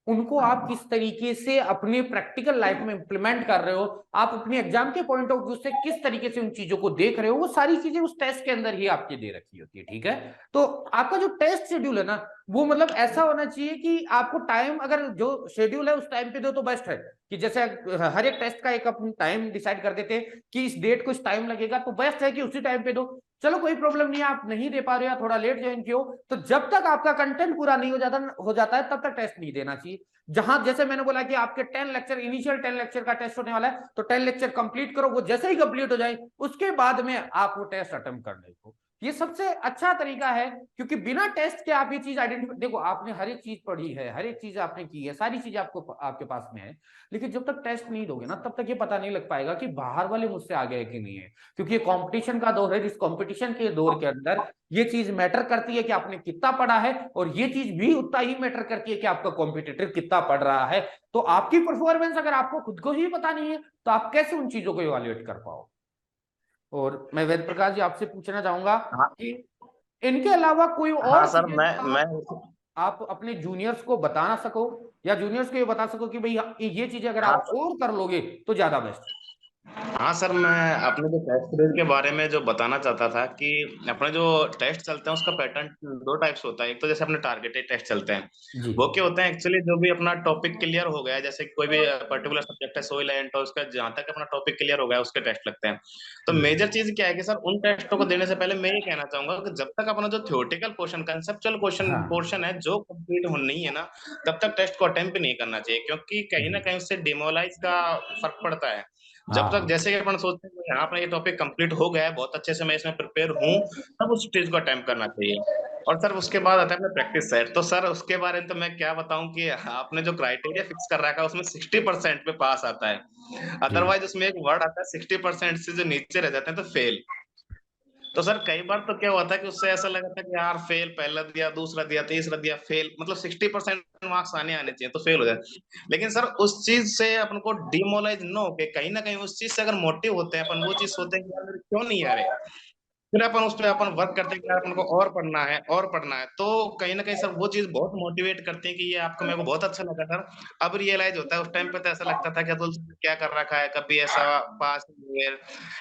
[SPEAKER 1] उनको आप किस तरीके से अपने प्रैक्टिकल लाइफ में इंप्लीमेंट कर रहे हो, आप अपने एग्जाम के पॉइंट ऑफ व्यू से किस तरीके से उन चीजों को देख रहे हो, वो सारी चीजें उस टेस्ट के अंदर ही आपकी दे रखी होती है। ठीक है, तो आपका जो टेस्ट शेड्यूल है ना, वो मतलब ऐसा होना चाहिए कि आपको टाइम, अगर जो शेड्यूल है उस टाइम पे दो तो बेस्ट है। कि जैसे हर एक टेस्ट का एक अपन टाइम डिसाइड कर देते हैं कि इस डेट को इस टाइम लगेगा, तो बेस्ट है कि उसी टाइम पे दो। चलो कोई प्रॉब्लम नहीं है, आप नहीं दे पा रहे हो या थोड़ा लेट ज्वाइन किए हो, तो जब तक आपका कंटेंट पूरा नहीं हो जाता है तब तक टेस्ट नहीं देना चाहिए। जहां जैसे मैंने बोला कि आपके 10 लेक्चर, इनिशियल 10 लेक्चर का टेस्ट होने वाला है, तो 10 लेक्चर कंप्लीट करो। वो जैसे ही कंप्लीट हो जाए उसके बाद में आप वो टेस्ट अटेम्प्ट कर ले। ये सबसे अच्छा तरीका है, क्योंकि बिना टेस्ट के आप ये चीज आइडेंटिफाई, देखो आपने हर एक चीज पढ़ी है, हर एक चीज आपने की है, सारी चीज आपको आपके पास में है, लेकिन जब तक टेस्ट नहीं दोगे ना तब तक ये पता नहीं लग पाएगा कि बाहर वाले मुझसे आगे है कि नहीं है। क्योंकि ये कंपटीशन का दौर है, जिस कंपटीशन के दौर के अंदर ये चीज मैटर करती है कि आपने कितना पढ़ा है, और ये चीज भी उतना ही मैटर करती है कि आपका कॉम्पिटिटर कितना पढ़ रहा है। तो आपकी परफॉर्मेंस अगर आपको खुद को ही पता नहीं है तो आप कैसे उन चीजों को इवैल्यूएट कर पाओ। और मैं वेद प्रकाश जी आपसे पूछना चाहूंगा
[SPEAKER 5] हाँ
[SPEAKER 1] कि इनके अलावा कोई
[SPEAKER 5] हाँ
[SPEAKER 1] और
[SPEAKER 5] सर,
[SPEAKER 1] चीजें
[SPEAKER 5] मैं
[SPEAKER 1] आप अपने जूनियर्स को बता सको, या जूनियर्स को ये बता सको कि भाई ये चीजें अगर
[SPEAKER 5] हाँ
[SPEAKER 1] आप और कर लोगे तो ज्यादा बेस्ट है।
[SPEAKER 5] हाँ सर, मैं अपने जो टेस्ट सीरीज के बारे में जो बताना चाहता था कि अपने जो टेस्ट चलते हैं उसका पैटर्न दो टाइप्स होता है। एक तो जैसे अपने टारगेटेड टेस्ट चलते हैं,
[SPEAKER 1] जी
[SPEAKER 5] वो क्या होता है एक्चुअली, जो भी अपना टॉपिक क्लियर हो गया है, जैसे कोई भी पर्टिकुलर सब्जेक्ट है सोइल एंड, और उसका जहां तक अपना टॉपिक क्लियर हो गया है उसके टेस्ट लगते हैं। तो मेजर चीज क्या है कि सर उन टेस्टों को देने से पहले मैं ये कहना चाहूंगा कि जब तक अपना जो थ्योरेटिकल पोर्शन, कंसेप्चुअल क्वेश्चन
[SPEAKER 1] हाँ
[SPEAKER 5] पोर्शन है जो कंप्लीट हो नहीं है ना, तब तक टेस्ट को अटेम्प्ट नहीं करना चाहिए, क्योंकि कहीं ना कहीं उससे डिमोरलाइज का फर्क पड़ता है। जब तक
[SPEAKER 1] हाँ
[SPEAKER 5] जैसे कि अपन सोचते हैं कि यहाँ पर ये टॉपिक कंप्लीट हो गया है, बहुत अच्छे से मैं इसमें प्रिपेयर हूँ, तब उस चीज को अटेम्प्ट करना चाहिए। और सर उसके बाद आता है प्रैक्टिस सेट। तो सर उसके बारे में तो मैं क्या बताऊं कि आपने जो क्राइटेरिया फिक्स कर रखा है उसमें 60% पे पास आता है,
[SPEAKER 1] जी
[SPEAKER 5] अदरवाइज उसमें एक वर्ड आता है 60% से जो नीचे रह जाते हैं तो फेल। तो सर कई बार तो क्या होता है कि उससे ऐसा लगा था कि यार फेल, पहला दिया, दूसरा दिया, तीसरा दिया, फेल, मतलब 60% मार्क्स आने चाहिए तो फेल हो जाए। लेकिन सर उस चीज से अपन को डिमोरलाइज न होके कहीं ना कहीं उस चीज से अगर मोटिव होते हैं अपन, वो चीज सोचते हैं कि यार मेरे क्यों नहीं आ रहे, फिर अपन उस पर अपन वर्क करते हैं कि यार अपन को और पढ़ना है और पढ़ना है, तो कहीं ना कहीं सर वो चीज बहुत मोटिवेट करते हैं कि ये आपको, मेरे को बहुत अच्छा लगा सर। अब रियलाइज होता है, उस टाइम पे तो ऐसा लगता था कि अतुल सर क्या कर रखा है, कभी ऐसा पास नहीं हुए।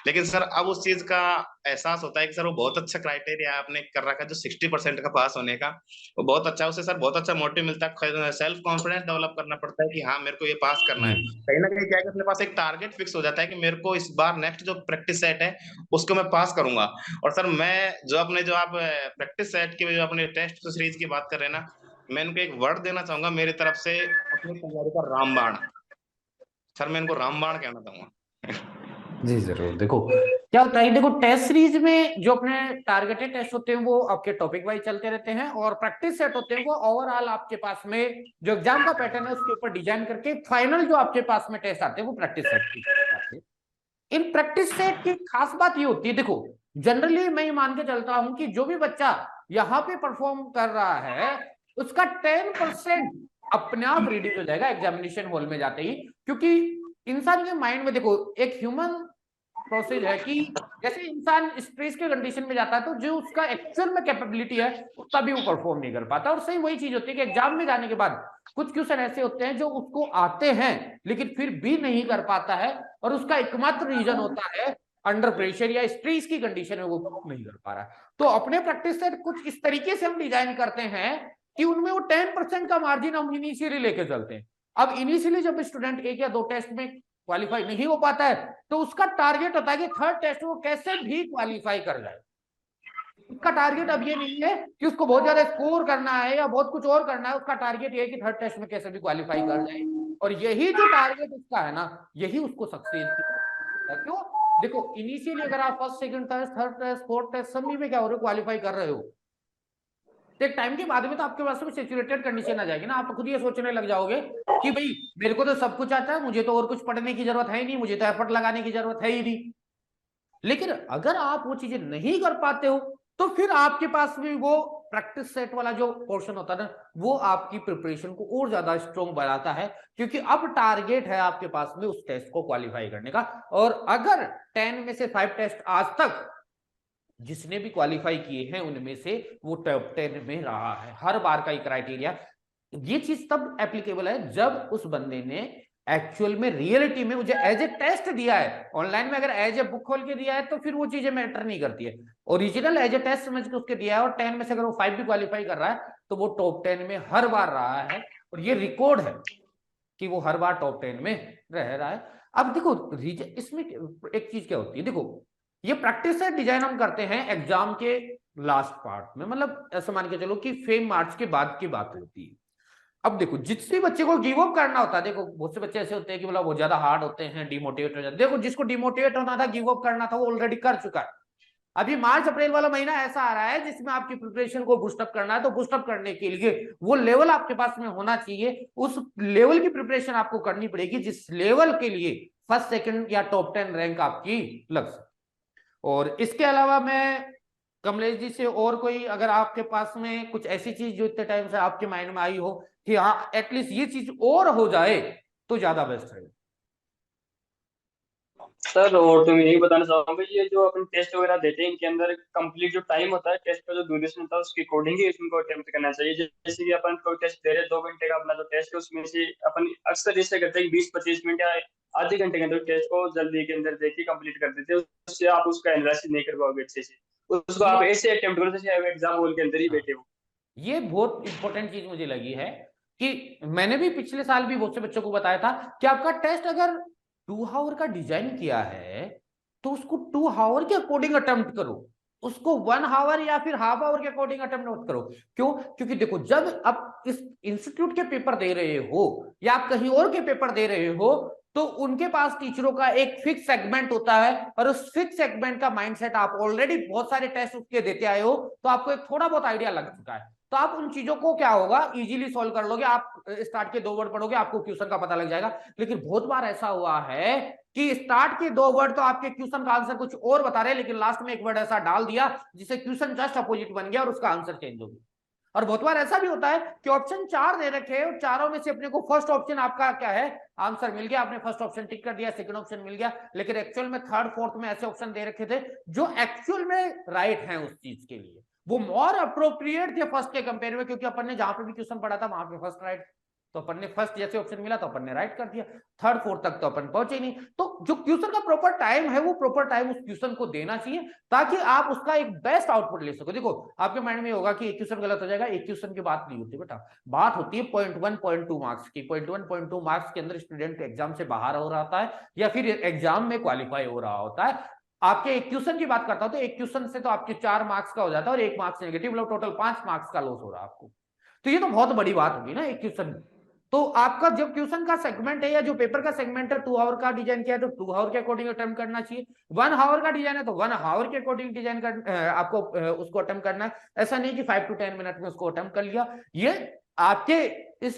[SPEAKER 5] लेकिन सर अब उस चीज का एहसास होता है कि सर वो बहुत अच्छा क्राइटेरिया आपने कर रखा है, जो 60% का पास होने का, वो बहुत अच्छा है। उससे सर बहुत अच्छा मोटिव मिलता है, सेल्फ कॉन्फिडेंस डेवलप करना पड़ता है कि हाँ मेरे को ये पास करना है। कहीं ना कहीं क्या है कि अपने पास एक टारगेट फिक्स हो जाता है कि मेरे को इस बार नेक्स्ट जो प्रैक्टिस सेट है उसको मैं पास करूंगा। और सर मैं जो अपने, जो आप प्रैक्टिस सेट की, जो अपने टेस्ट सीरीज की बात कर रहे हैं ना, मैं इनको एक वर्ड देना चाहूंगा मेरी तरफ से, अपनी तैयारी का रामबाण। सर मैं इनको रामबाण कहना चाहूंगा।
[SPEAKER 1] जी जरूर। देखो क्या होता है, देखो टेस्ट सीरीज में जो अपने टारगेटेड टेस्ट होते हैं वो आपके टॉपिक वाइज चलते रहते हैं, और प्रैक्टिस सेट होते हैं वो ओवरऑल आपके पास में जो एग्जाम का पैटर्न है उसके ऊपर डिजाइन करके फाइनल जो आपके पास में टेस्ट आते हैं वो प्रैक्टिस सेट की आते हैं। इन प्रैक्टिस सेट की खास बात ये होती है, देखो जनरली मैं ये मान के चलता हूं कि जो भी बच्चा यहाँ पे परफॉर्म कर रहा है उसका 10% अपने आप रिड्यूस हो जाएगा एग्जामिनेशन हॉल में जाते ही, क्योंकि इंसान के माइंड में देखो एक ह्यूमन प्रोसेस है कि जैसे इंसान स्ट्रेस के कंडीशन में जाता है तो जो उसका एक्चुअल में कैपेबिलिटी है तभी वो परफॉर्म नहीं कर पाता। और सही वही चीज होती है कि एग्जाम में जाने के बाद कुछ क्वेश्चन ऐसे होते हैं जो उसको आते हैं लेकिन फिर भी नहीं कर पाता है, और उसका एकमात्र रीजन होता है अंडर प्रेशर या स्ट्रेस की कंडीशन में वो नहीं कर पा रहा है। तो अपने प्रैक्टिस से कुछ इस तरीके से हम डिजाइन करते हैं कि उनमें वो 10% का मार्जिन हम इनिशियली लेके चलते हैं। अब इनिशियली जब स्टूडेंट एक या दो टेस्ट में क्वालिफाई नहीं हो पाता है तो उसका टारगेट होता है कि थर्ड टेस्ट में वो कैसे भी क्वालिफाई कर जाए। उसका टारगेट अब ये नहीं है कि उसको बहुत ज्यादा स्कोर करना है या बहुत कुछ और करना है, उसका टारगेट ये है कि थर्ड टेस्ट में कैसे भी क्वालिफाई कर जाए। और यही जो टारगेट उसका है ना, यही उसको सक्सेस है। क्यों? देखो इनिशियली अगर आप first second test third test fourth test सभी में क्या हो रहे हो, क्वालिफाई कर रहे हो, तो एक टाइम के बाद में तो आपके पास में सैचुरेटेड कंडीशन आ जाएगी ना, आप खुद ये सोचने लग जाओगे कि भाई मेरे को तो सब कुछ आता है, मुझे तो और कुछ पढ़ने की जरूरत है ही नहीं, मुझे तो एफर्ट लगाने की जरूरत है ही नहीं। लेकिन अगर आप वो चीजें नहीं कर पाते हो तो फिर आपके पास में वो प्रैक्टिस सेट वाला जो पोर्शन होता है ना, वो आपकी प्रिपरेशन को और ज्यादा स्ट्रॉन्ग बनाता है, क्योंकि अब टारगेट है आपके पास में उस टेस्ट को क्वालिफाई करने का। और अगर 10 में से 5 टेस्ट आज तक जिसने भी क्वालिफाई किए हैं उनमें से वो टॉप 10 में रहा है, हर बार का ही क्राइटेरिया। ये चीज तब एप्लीकेबल है जब उस बंदे ने एक्चुअल में रियलिटी में मुझे एज ए टेस्ट दिया है। ऑनलाइन में अगर एज ए बुक खोल के दिया है तो फिर वो चीजें मैटर नहीं करती है, ओरिजिनल एज ए टेस्ट समझ के उसके दिया है, और 10 में से अगर वो 5 भी क्वालिफाई कर रहा है तो वो टॉप 10 में हर बार रहा है, और ये रिकॉर्ड है कि वो हर बार टॉप 10 में रह रहा है। अब देखो इसमें एक चीज क्या होती है, देखो ये प्रैक्टिस सेट डिजाइन हम करते हैं एग्जाम के लास्ट पार्ट में, मतलब ऐसा मान के चलो कि फेम मार्च के बाद की बात होती है। अब देखो जिस भी बच्चे को गिव अप करना होता है, देखो बहुत से बच्चे ऐसे होते हैं कि मतलब बहुत ज्यादा हार्ड होते हैं, डिमोटिवेट हो जाते हैं। देखो जिसको डिमोटिवेट होना था, गिव अप करना था, वो ऑलरेडी कर चुका है। अभी मार्च अप्रैल वाला महीना ऐसा आ रहा है जिसमें आपकी प्रिपरेशन को बूस्टअप करना है, तो बूस्टअप करने के लिए वो लेवल आपके पास में होना चाहिए, उस लेवल की प्रिपरेशन आपको करनी पड़ेगी जिस लेवल के लिए फर्स्ट सेकंड या टॉप 10 रैंक आपकी लग सके। और इसके अलावा मैं कमलेश जी से और कोई अगर आपके पास में कुछ ऐसी चीज जो इतने टाइम से आपके माइंड में आई हो कि हाँ एटलीस्ट ये चीज और हो जाए तो ज्यादा बेस्ट है।
[SPEAKER 2] सर और तो मैं यही बताना चाहूंगा, ये जो अपन टेस्ट वगैरह देते हैं इनके अंदर कंप्लीट जो टाइम होता है टेस्ट का, जो ड्यूरेशन होता है उसके अकॉर्डिंग ही इसको अटेम्प्ट करना चाहिए। जैसे कि अपन कोई टेस्ट दे रहे हैं 2 घंटे का अपना जो टेस्ट है, उसमें से अपन अक्सर ऐसे करते हैं 20-25 मिनट या आधे घंटे के अंदर टेस्ट को जल्दी के अंदर देख के कंप्लीट कर देते हैं। उससे आप उसका एनालिसिस नहीं कर पाओगे अच्छे से, उसको आप ऐसे अटेम्प्ट करो जैसे एग्जाम हॉल के अंदर ही बैठे हो।
[SPEAKER 1] ये बहुत इंपॉर्टेंट चीज मुझे लगी है कि मैंने भी पिछले साल भी बहुत से बच्चों को बताया था कि आपका टेस्ट अगर 2 आवर का डिजाइन किया है तो उसको 2 आवर के अकॉर्डिंग अटेम्प्ट करो, उसको 1 आवर या फिर हाफ आवर के अकॉर्डिंग अटेम्प्ट मत करो। क्यों? क्योंकि देखो जब आप इस इंस्टीट्यूट के पेपर दे रहे हो या आप कहीं और के पेपर दे रहे हो तो उनके पास टीचरों का एक फिक्स सेगमेंट होता है, और उस फिक्स सेगमेंट का माइंडसेट आप ऑलरेडी बहुत सारे टेस्ट उसके देते आए हो, तो आपको एक थोड़ा बहुत आइडिया लग चुका है। तो आप उन चीजों को क्या होगा इजीली सॉल्व कर लोगे। आप स्टार्ट के 2 वर्ड पढ़ोगे आपको क्वेश्चन का पता लग जाएगा। लेकिन बहुत बार ऐसा हुआ है कि स्टार्ट के 2 वर्ड तो आपके क्वेश्चन का आंसर कुछ और बता रहे हैं, लेकिन लास्ट में एक वर्ड ऐसा डाल दिया जिससे क्वेश्चन जस्ट अपोजिट बन गया और उसका आंसर चेंज हो गया। और बहुत बार ऐसा भी होता है कि ऑप्शन 4 दे रखे हैं और चारों में से अपने को फर्स्ट ऑप्शन आपका क्या है, आंसर मिल गया, आपने फर्स्ट ऑप्शन टिक कर दिया, सेकंड ऑप्शन मिल गया, लेकिन एक्चुअल में थर्ड फोर्थ में ऐसे ऑप्शन दे रखे थे जो एक्चुअल में राइट हैं उस चीज के लिए, वो मोर अप्रोप्रिएट थे फर्स्ट के कंपेयर में, क्योंकि अपन ने जहां पे भी क्वेश्चन पढ़ा था वहां पे फर्स्ट राइट, तो अपन ने फर्स्ट जैसे ऑप्शन मिला तो अपन ने राइट कर दिया, थर्ड फोर्थ तक तो अपन पहुंचे नहीं। तो जो क्वेश्चन का प्रॉपर टाइम है वो प्रॉपर टाइम उस क्वेश्चन को देना चाहिए ताकि आप उसका एक बेस्ट आउटपुट ले सको। देखो आपके माइंड में होगा कि एक क्वेश्चन गलत हो जाएगा, एक क्वेश्चन की बात नहीं होती बेटा, बात होती है 0.1 0.2 मार्क्स की। 0.1 0.2 मार्क्स के अंदर स्टूडेंट एग्जाम से बाहर हो रहा होता है या फिर एग्जाम में क्वालिफाई हो रहा होता है। आपके एक क्वेश्चन की बात करता हूं तो एक क्वेश्चन से तो आपके 4 मार्क्स का हो जाता है और 1 मार्क्स नेगेटिव, मतलब टोटल 5 मार्क्स का लॉस हो रहा है आपको। तो ये तो बहुत बड़ी बात होगी ना एक क्वेश्चन। तो आपका जब क्वेश्चन का सेगमेंट है या जो पेपर का सेगमेंट है 2 आवर का डिजाइन किया है तो 2 आवर के अकॉर्डिंग अटेम्प्ट करना चाहिए। 1 आवर का डिजाइन है तो 1 आवर के अकॉर्डिंग डिजाइन कर आपको उसको अटेम्प्ट करना है। ऐसा नहीं कि 5 to 10 मिनट में उसको अटेम्प्ट कर लिया। ये आपके इस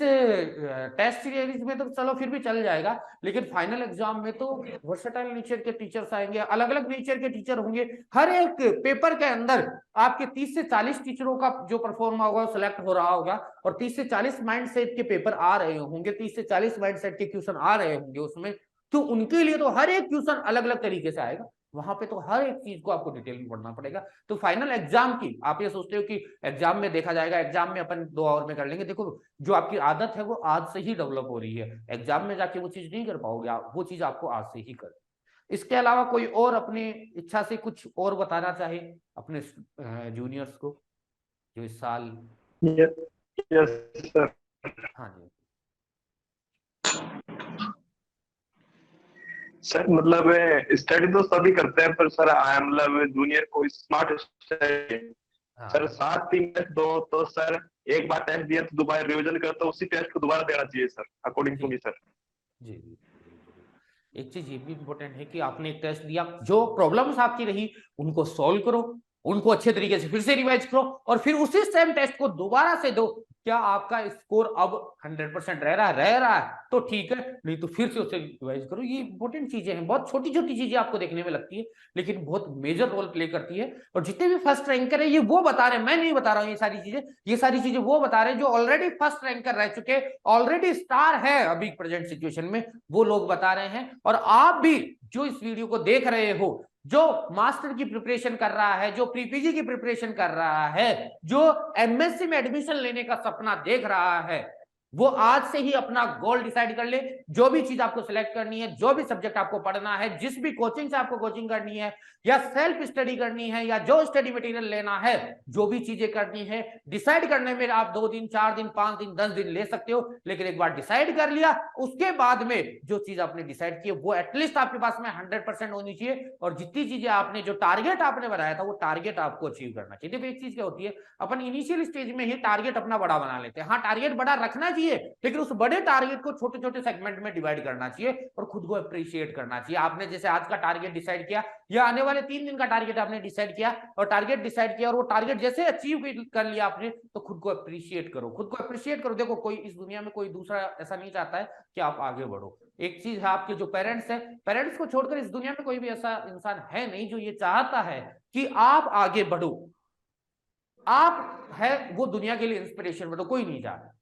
[SPEAKER 1] टेस्ट सीरीज में तो चलो फिर भी चल जाएगा, लेकिन फाइनल एग्जाम में तो वर्सेटाइल नेचर के टीचर्स आएंगे, अलग अलग नेचर के टीचर होंगे। हर एक पेपर के अंदर आपके 30 से 40 टीचरों का जो परफॉर्म होगा वो सिलेक्ट हो रहा होगा और 30 से 40 माइंडसेट के पेपर आ रहे होंगे, 30 से 40 माइंडसेट के क्वेश्चन आ रहे होंगे उसमें, तो उनके लिए तो हर एक क्वेश्चन अलग अलग तरीके से आएगा। वहां पे तो हर एक चीज को आपको डिटेल में पढ़ना पड़ेगा। तो फाइनल एग्जाम की आप ये सोचते हो कि एग्जाम में देखा जाएगा, एग्जाम में अपन 2 आवर में कर लेंगे, देखो जो आपकी आदत है वो आज से ही डेवलप हो रही है, एग्जाम में जाके वो चीज नहीं कर पाओगे आप, वो चीज आपको आज से ही कर। इसके अलावा कोई और अपनी इच्छा से कुछ और बताना चाहे अपने जूनियर्स को जो इस साल?
[SPEAKER 4] Yes sir.
[SPEAKER 1] हाँ जी
[SPEAKER 4] सर मतलब स्टडी तो सभी करते हैं पर सर मतलब जूनियर को स्मार्ट स्टडी सर 7-3 टेस्ट दो तो सर एक बार टेस्ट दिया तो दोबारा रिवीजन करो तो उसी टेस्ट को दोबारा देना चाहिए sir, according to me sir.
[SPEAKER 1] जी जी। एक चीज ये भी इम्पोर्टेंट है कि आपने एक टेस्ट दिया, जो प्रॉब्लम्स आपकी रही उनको सॉल्व करो, उनको अच्छे तरीके से फिर से रिवाइज करो और फिर उसी सेम टेस्ट को दोबारा से दो। क्या आपका स्कोर अब 100% रह रहा है तो ठीक है, नहीं तो फिर से उसे रिवाइज करो। ये इंपॉर्टेंट चीजें हैं, बहुत छोटी छोटी चीजें आपको देखने में लगती है लेकिन बहुत मेजर रोल प्ले करती है। और जितने भी फर्स्ट रैंकर है ये वो बता रहे हैं, मैं नहीं बता रहा हूँ ये सारी चीजें वो बता रहे हैं जो ऑलरेडी फर्स्ट रैंकर रह चुके, ऑलरेडी स्टार है अभी प्रेजेंट सिचुएशन में, वो लोग बता रहे हैं। और आप भी जो इस वीडियो को देख रहे हो, जो मास्टर की प्रिपरेशन कर रहा है, जो प्रीपीजी की प्रिपरेशन कर रहा है, जो एमएससी में एडमिशन लेने का सपना देख रहा है, वो आज से ही अपना गोल डिसाइड कर ले। जो भी चीज आपको सिलेक्ट करनी है, जो भी सब्जेक्ट आपको पढ़ना है, जिस भी कोचिंग से आपको कोचिंग करनी है या सेल्फ स्टडी करनी है या जो स्टडी मटेरियल लेना है, जो भी चीजें करनी है, डिसाइड करने में आप 2 दिन 4 दिन 5 दिन 10 दिन ले सकते हो, लेकिन एक बार डिसाइड कर लिया उसके बाद में जो चीज आपने डिसाइड की वो एटलीस्ट आपके पास में 100% होनी चाहिए। और जितनी चीजें आपने जो टारगेट आपने बनाया था वो टारगेट आपको अचीव करना चाहिए। देखो एक चीज क्या होती है, अपन इनिशियल स्टेज में ही टारगेट अपना बड़ा बना लेते हैं। हाँ टारगेट बड़ा रखना चाहिए लेकिन उस बड़े टारगेट को छोटे छोटे सेगमेंट में डिवाइड करना चाहिए और खुद को अप्रिशिएट करना चाहिए। आपने जैसे आज का टारगेट डिसाइड किया या आने वाले 3 दिन का टारगेट आपने डिसाइड किया और वो टारगेट जैसे अचीव कर लिया आपने तो खुद को अप्रिशिएट करो, खुद को अप्रिशिएट करो। देखो कोई इस दुनिया में कोई दूसरा ऐसा नहीं चाहता है कि आप आगे बढ़ो। एक चीज है आपके जो पेरेंट्स है, पेरेंट्स को छोड़कर इस दुनिया में कोई भी ऐसा इंसान है नहीं जो ये चाहता है कि आप आगे बढ़ो। आप है वो दुनिया के लिए इंस्पिरेशन बढ़ो, कोई नहीं चाहता।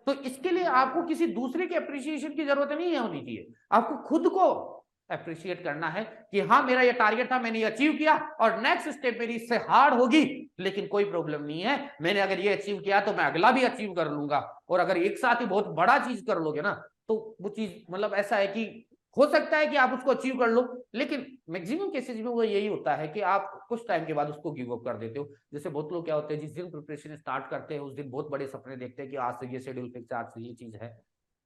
[SPEAKER 1] तो इसके लिए आपको किसी दूसरे के अप्रिसिएशन की जरूरत नहीं है होनी चाहिए, आपको खुद को अप्रिशिएट करना है कि हाँ मेरा ये टारगेट था, मैंने ये अचीव किया और नेक्स्ट स्टेप मेरी इससे हार्ड होगी लेकिन कोई प्रॉब्लम नहीं है, मैंने अगर ये अचीव किया तो मैं अगला भी अचीव कर लूंगा। और अगर एक साथ ही बहुत बड़ा चीज कर लोगे ना तो वो चीज मतलब ऐसा है कि हो सकता है कि आप उसको अचीव कर लो लेकिन मैक्सिमम केसेस में वो यही होता है कि आप कुछ टाइम के बाद उसको गिव अप कर देते हो। जैसे बहुत लोग क्या होते हैं जिस दिन प्रिपरेशन स्टार्ट करते हैं उस दिन बहुत बड़े सपने देखते हैं कि आज से ये शेड्यूल फिक्स, आज से ये चीज है,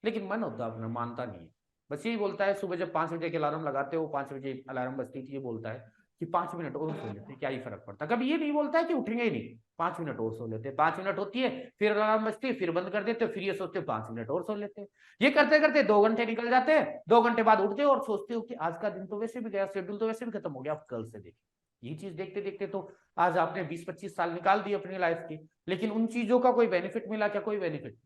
[SPEAKER 1] लेकिन मन होता है अपना मानता नहीं है। बस यही बोलता है सुबह जब 5 बजे के अलार्म लगाते हो, 5 बजे अलार्म बजती थी, ये बोलता है कि 5 मिनट और सो लेते, क्या ही फर्क पड़ता। कभी ये नहीं बोलता है कि उठेंगे ही नहीं, 5 मिनट और सो लेते। 5 मिनट होती है फिर अलार्म बजती है, फिर बंद कर देते, फिर ये सोचते 5 मिनट और सो लेते। ये करते करते 2 घंटे निकल जाते हैं, 2 घंटे बाद उठते हो और सोचते हो कि आज का दिन तो वैसे भी गया, शेड्यूल तो वैसे भी खत्म हो गया, आप कल से देखिए। ये चीज देखते देखते तो आज आपने 20-25 साल निकाल दिए अपनी लाइफ की, लेकिन उन चीजों का कोई बेनिफिट मिला क्या? कोई बेनिफिट।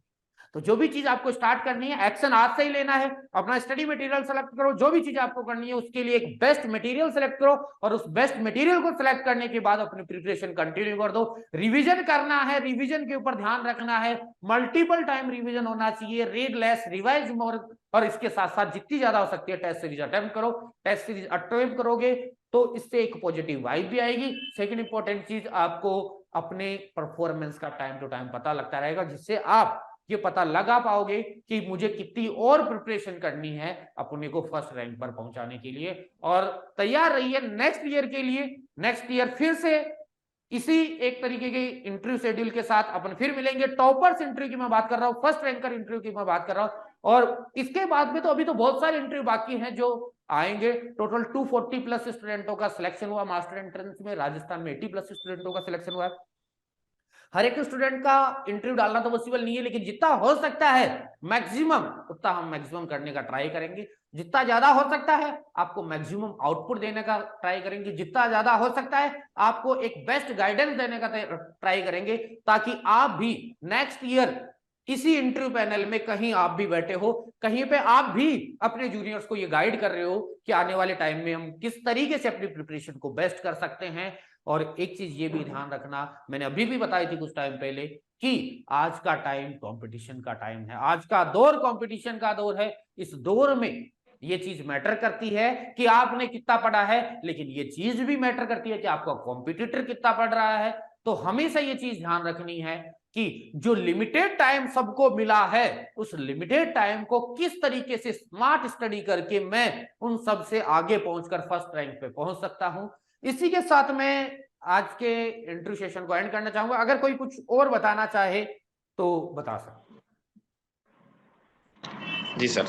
[SPEAKER 1] तो जो भी चीज आपको स्टार्ट करनी है, एक्शन आज से ही लेना है। अपना स्टडी मटेरियल सेलेक्ट करो, जो भी चीज आपको करनी है उसके लिए एक बेस्ट मटेरियल सेलेक्ट करो, और उस बेस्ट मटेरियल को सिलेक्ट करने के बाद अपनी प्रिपरेशन कंटिन्यू कर दो। रिवीजन करना है, रिवीजन के ऊपर ध्यान रखना है, मल्टीपल टाइम रिवीजन होना चाहिए, रीड लेस रिवाइज मोर, और इसके साथ साथ जितनी ज्यादा हो सकती है टेस्ट सीरीज अटेम्प्ट करो। टेस्ट सीरीज अटेम्प्ट करोगे तो इससे एक पॉजिटिव वाइब भी आएगी। सेकंड इंपॉर्टेंट चीज, आपको अपने परफॉर्मेंस का टाइम टू टाइम पता लगता रहेगा, जिससे आप ये पता लगा पाओगे कि मुझे कितनी और प्रिपरेशन करनी है अपने को फर्स्ट रैंक पर पहुंचाने के लिए। और तैयार रहिए नेक्स्ट ईयर के लिए। नेक्स्ट ईयर फिर से इसी एक तरीके के इंटरव्यू शेड्यूल के साथ अपन फिर मिलेंगे। टॉपर्स इंटरव्यू की मैं बात कर रहा हूँ, फर्स्ट रैंकर इंटरव्यू की मैं बात कर रहा हूँ, और इसके बाद में तो अभी तो बहुत सारे इंटरव्यू बाकी हैं जो आएंगे। टोटल 240 प्लस स्टूडेंटों का सिलेक्शन हुआ मास्टर एंट्रेंस में। राजस्थान में 80 प्लस स्टूडेंटों का सिलेक्शन हुआ है। हर एक स्टूडेंट का इंटरव्यू डालना तो पॉसिबल नहीं है, लेकिन जितना हो सकता है मैक्सिमम उतना हम मैक्सिमम करने का ट्राई करेंगे। जितना ज्यादा हो सकता है आपको मैक्सिमम आउटपुट देने का ट्राई करेंगे, जितना ज्यादा हो सकता है आपको एक बेस्ट गाइडेंस देने का ट्राई करेंगे, ताकि आप भी नेक्स्ट ईयर इसी इंटरव्यू पैनल में कहीं आप भी बैठे हो, कहीं पे आप भी अपने जूनियर्स को ये गाइड कर रहे हो कि आने वाले टाइम में हम किस तरीके से अपनी प्रिपरेशन को बेस्ट कर सकते हैं। और एक चीज ये भी ध्यान रखना, मैंने अभी भी बताई थी कुछ टाइम पहले, कि आज का टाइम कंपटीशन का टाइम है, आज का दौर कंपटीशन का दौर है। इस दौर में ये चीज मैटर करती है कि आपने कितना पढ़ा है, लेकिन ये चीज भी मैटर करती है कि आपका कॉम्पिटिटर कितना पढ़ रहा है। तो हमेशा ये चीज ध्यान रखनी है कि जो लिमिटेड टाइम सबको मिला है, उस लिमिटेड टाइम को किस तरीके से स्मार्ट स्टडी करके मैं उन सब से आगे पहुंचकर फर्स्ट रैंक पे पहुंच सकता हूं। इसी के साथ मैं आज के इंटरव्यू सेशन को एंड करना चाहूंगा। अगर कोई कुछ और बताना चाहे तो बता सकते।
[SPEAKER 5] जी सर।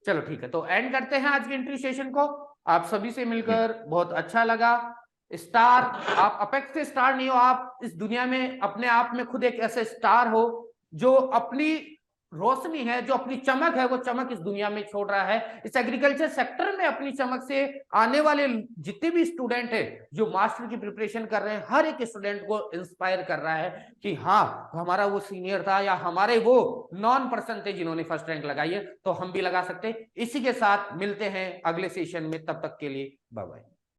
[SPEAKER 1] चलो ठीक है, तो एंड करते हैं आज के इंटरव्यू सेशन को। आप सभी से मिलकर बहुत अच्छा लगा। स्टार, आप अपेक्स से स्टार नहीं हो, आप इस दुनिया में अपने आप में खुद एक ऐसे स्टार हो जो अपनी रोशनी है, जो अपनी चमक है, वो चमक इस दुनिया में छोड़ रहा है। इस एग्रीकल्चर सेक्टर में अपनी चमक से आने वाले जितने भी स्टूडेंट हैं जो मास्टर की प्रिपरेशन कर रहे हैं, हर एक स्टूडेंट को इंस्पायर कर रहा है कि हाँ, हमारा वो सीनियर था या हमारे वो नॉन पर्सन थे जिन्होंने फर्स्ट रैंक लगाई है, तो हम भी लगा सकते। इसी के साथ मिलते हैं अगले सेशन में, तब तक के लिए बाय बाय।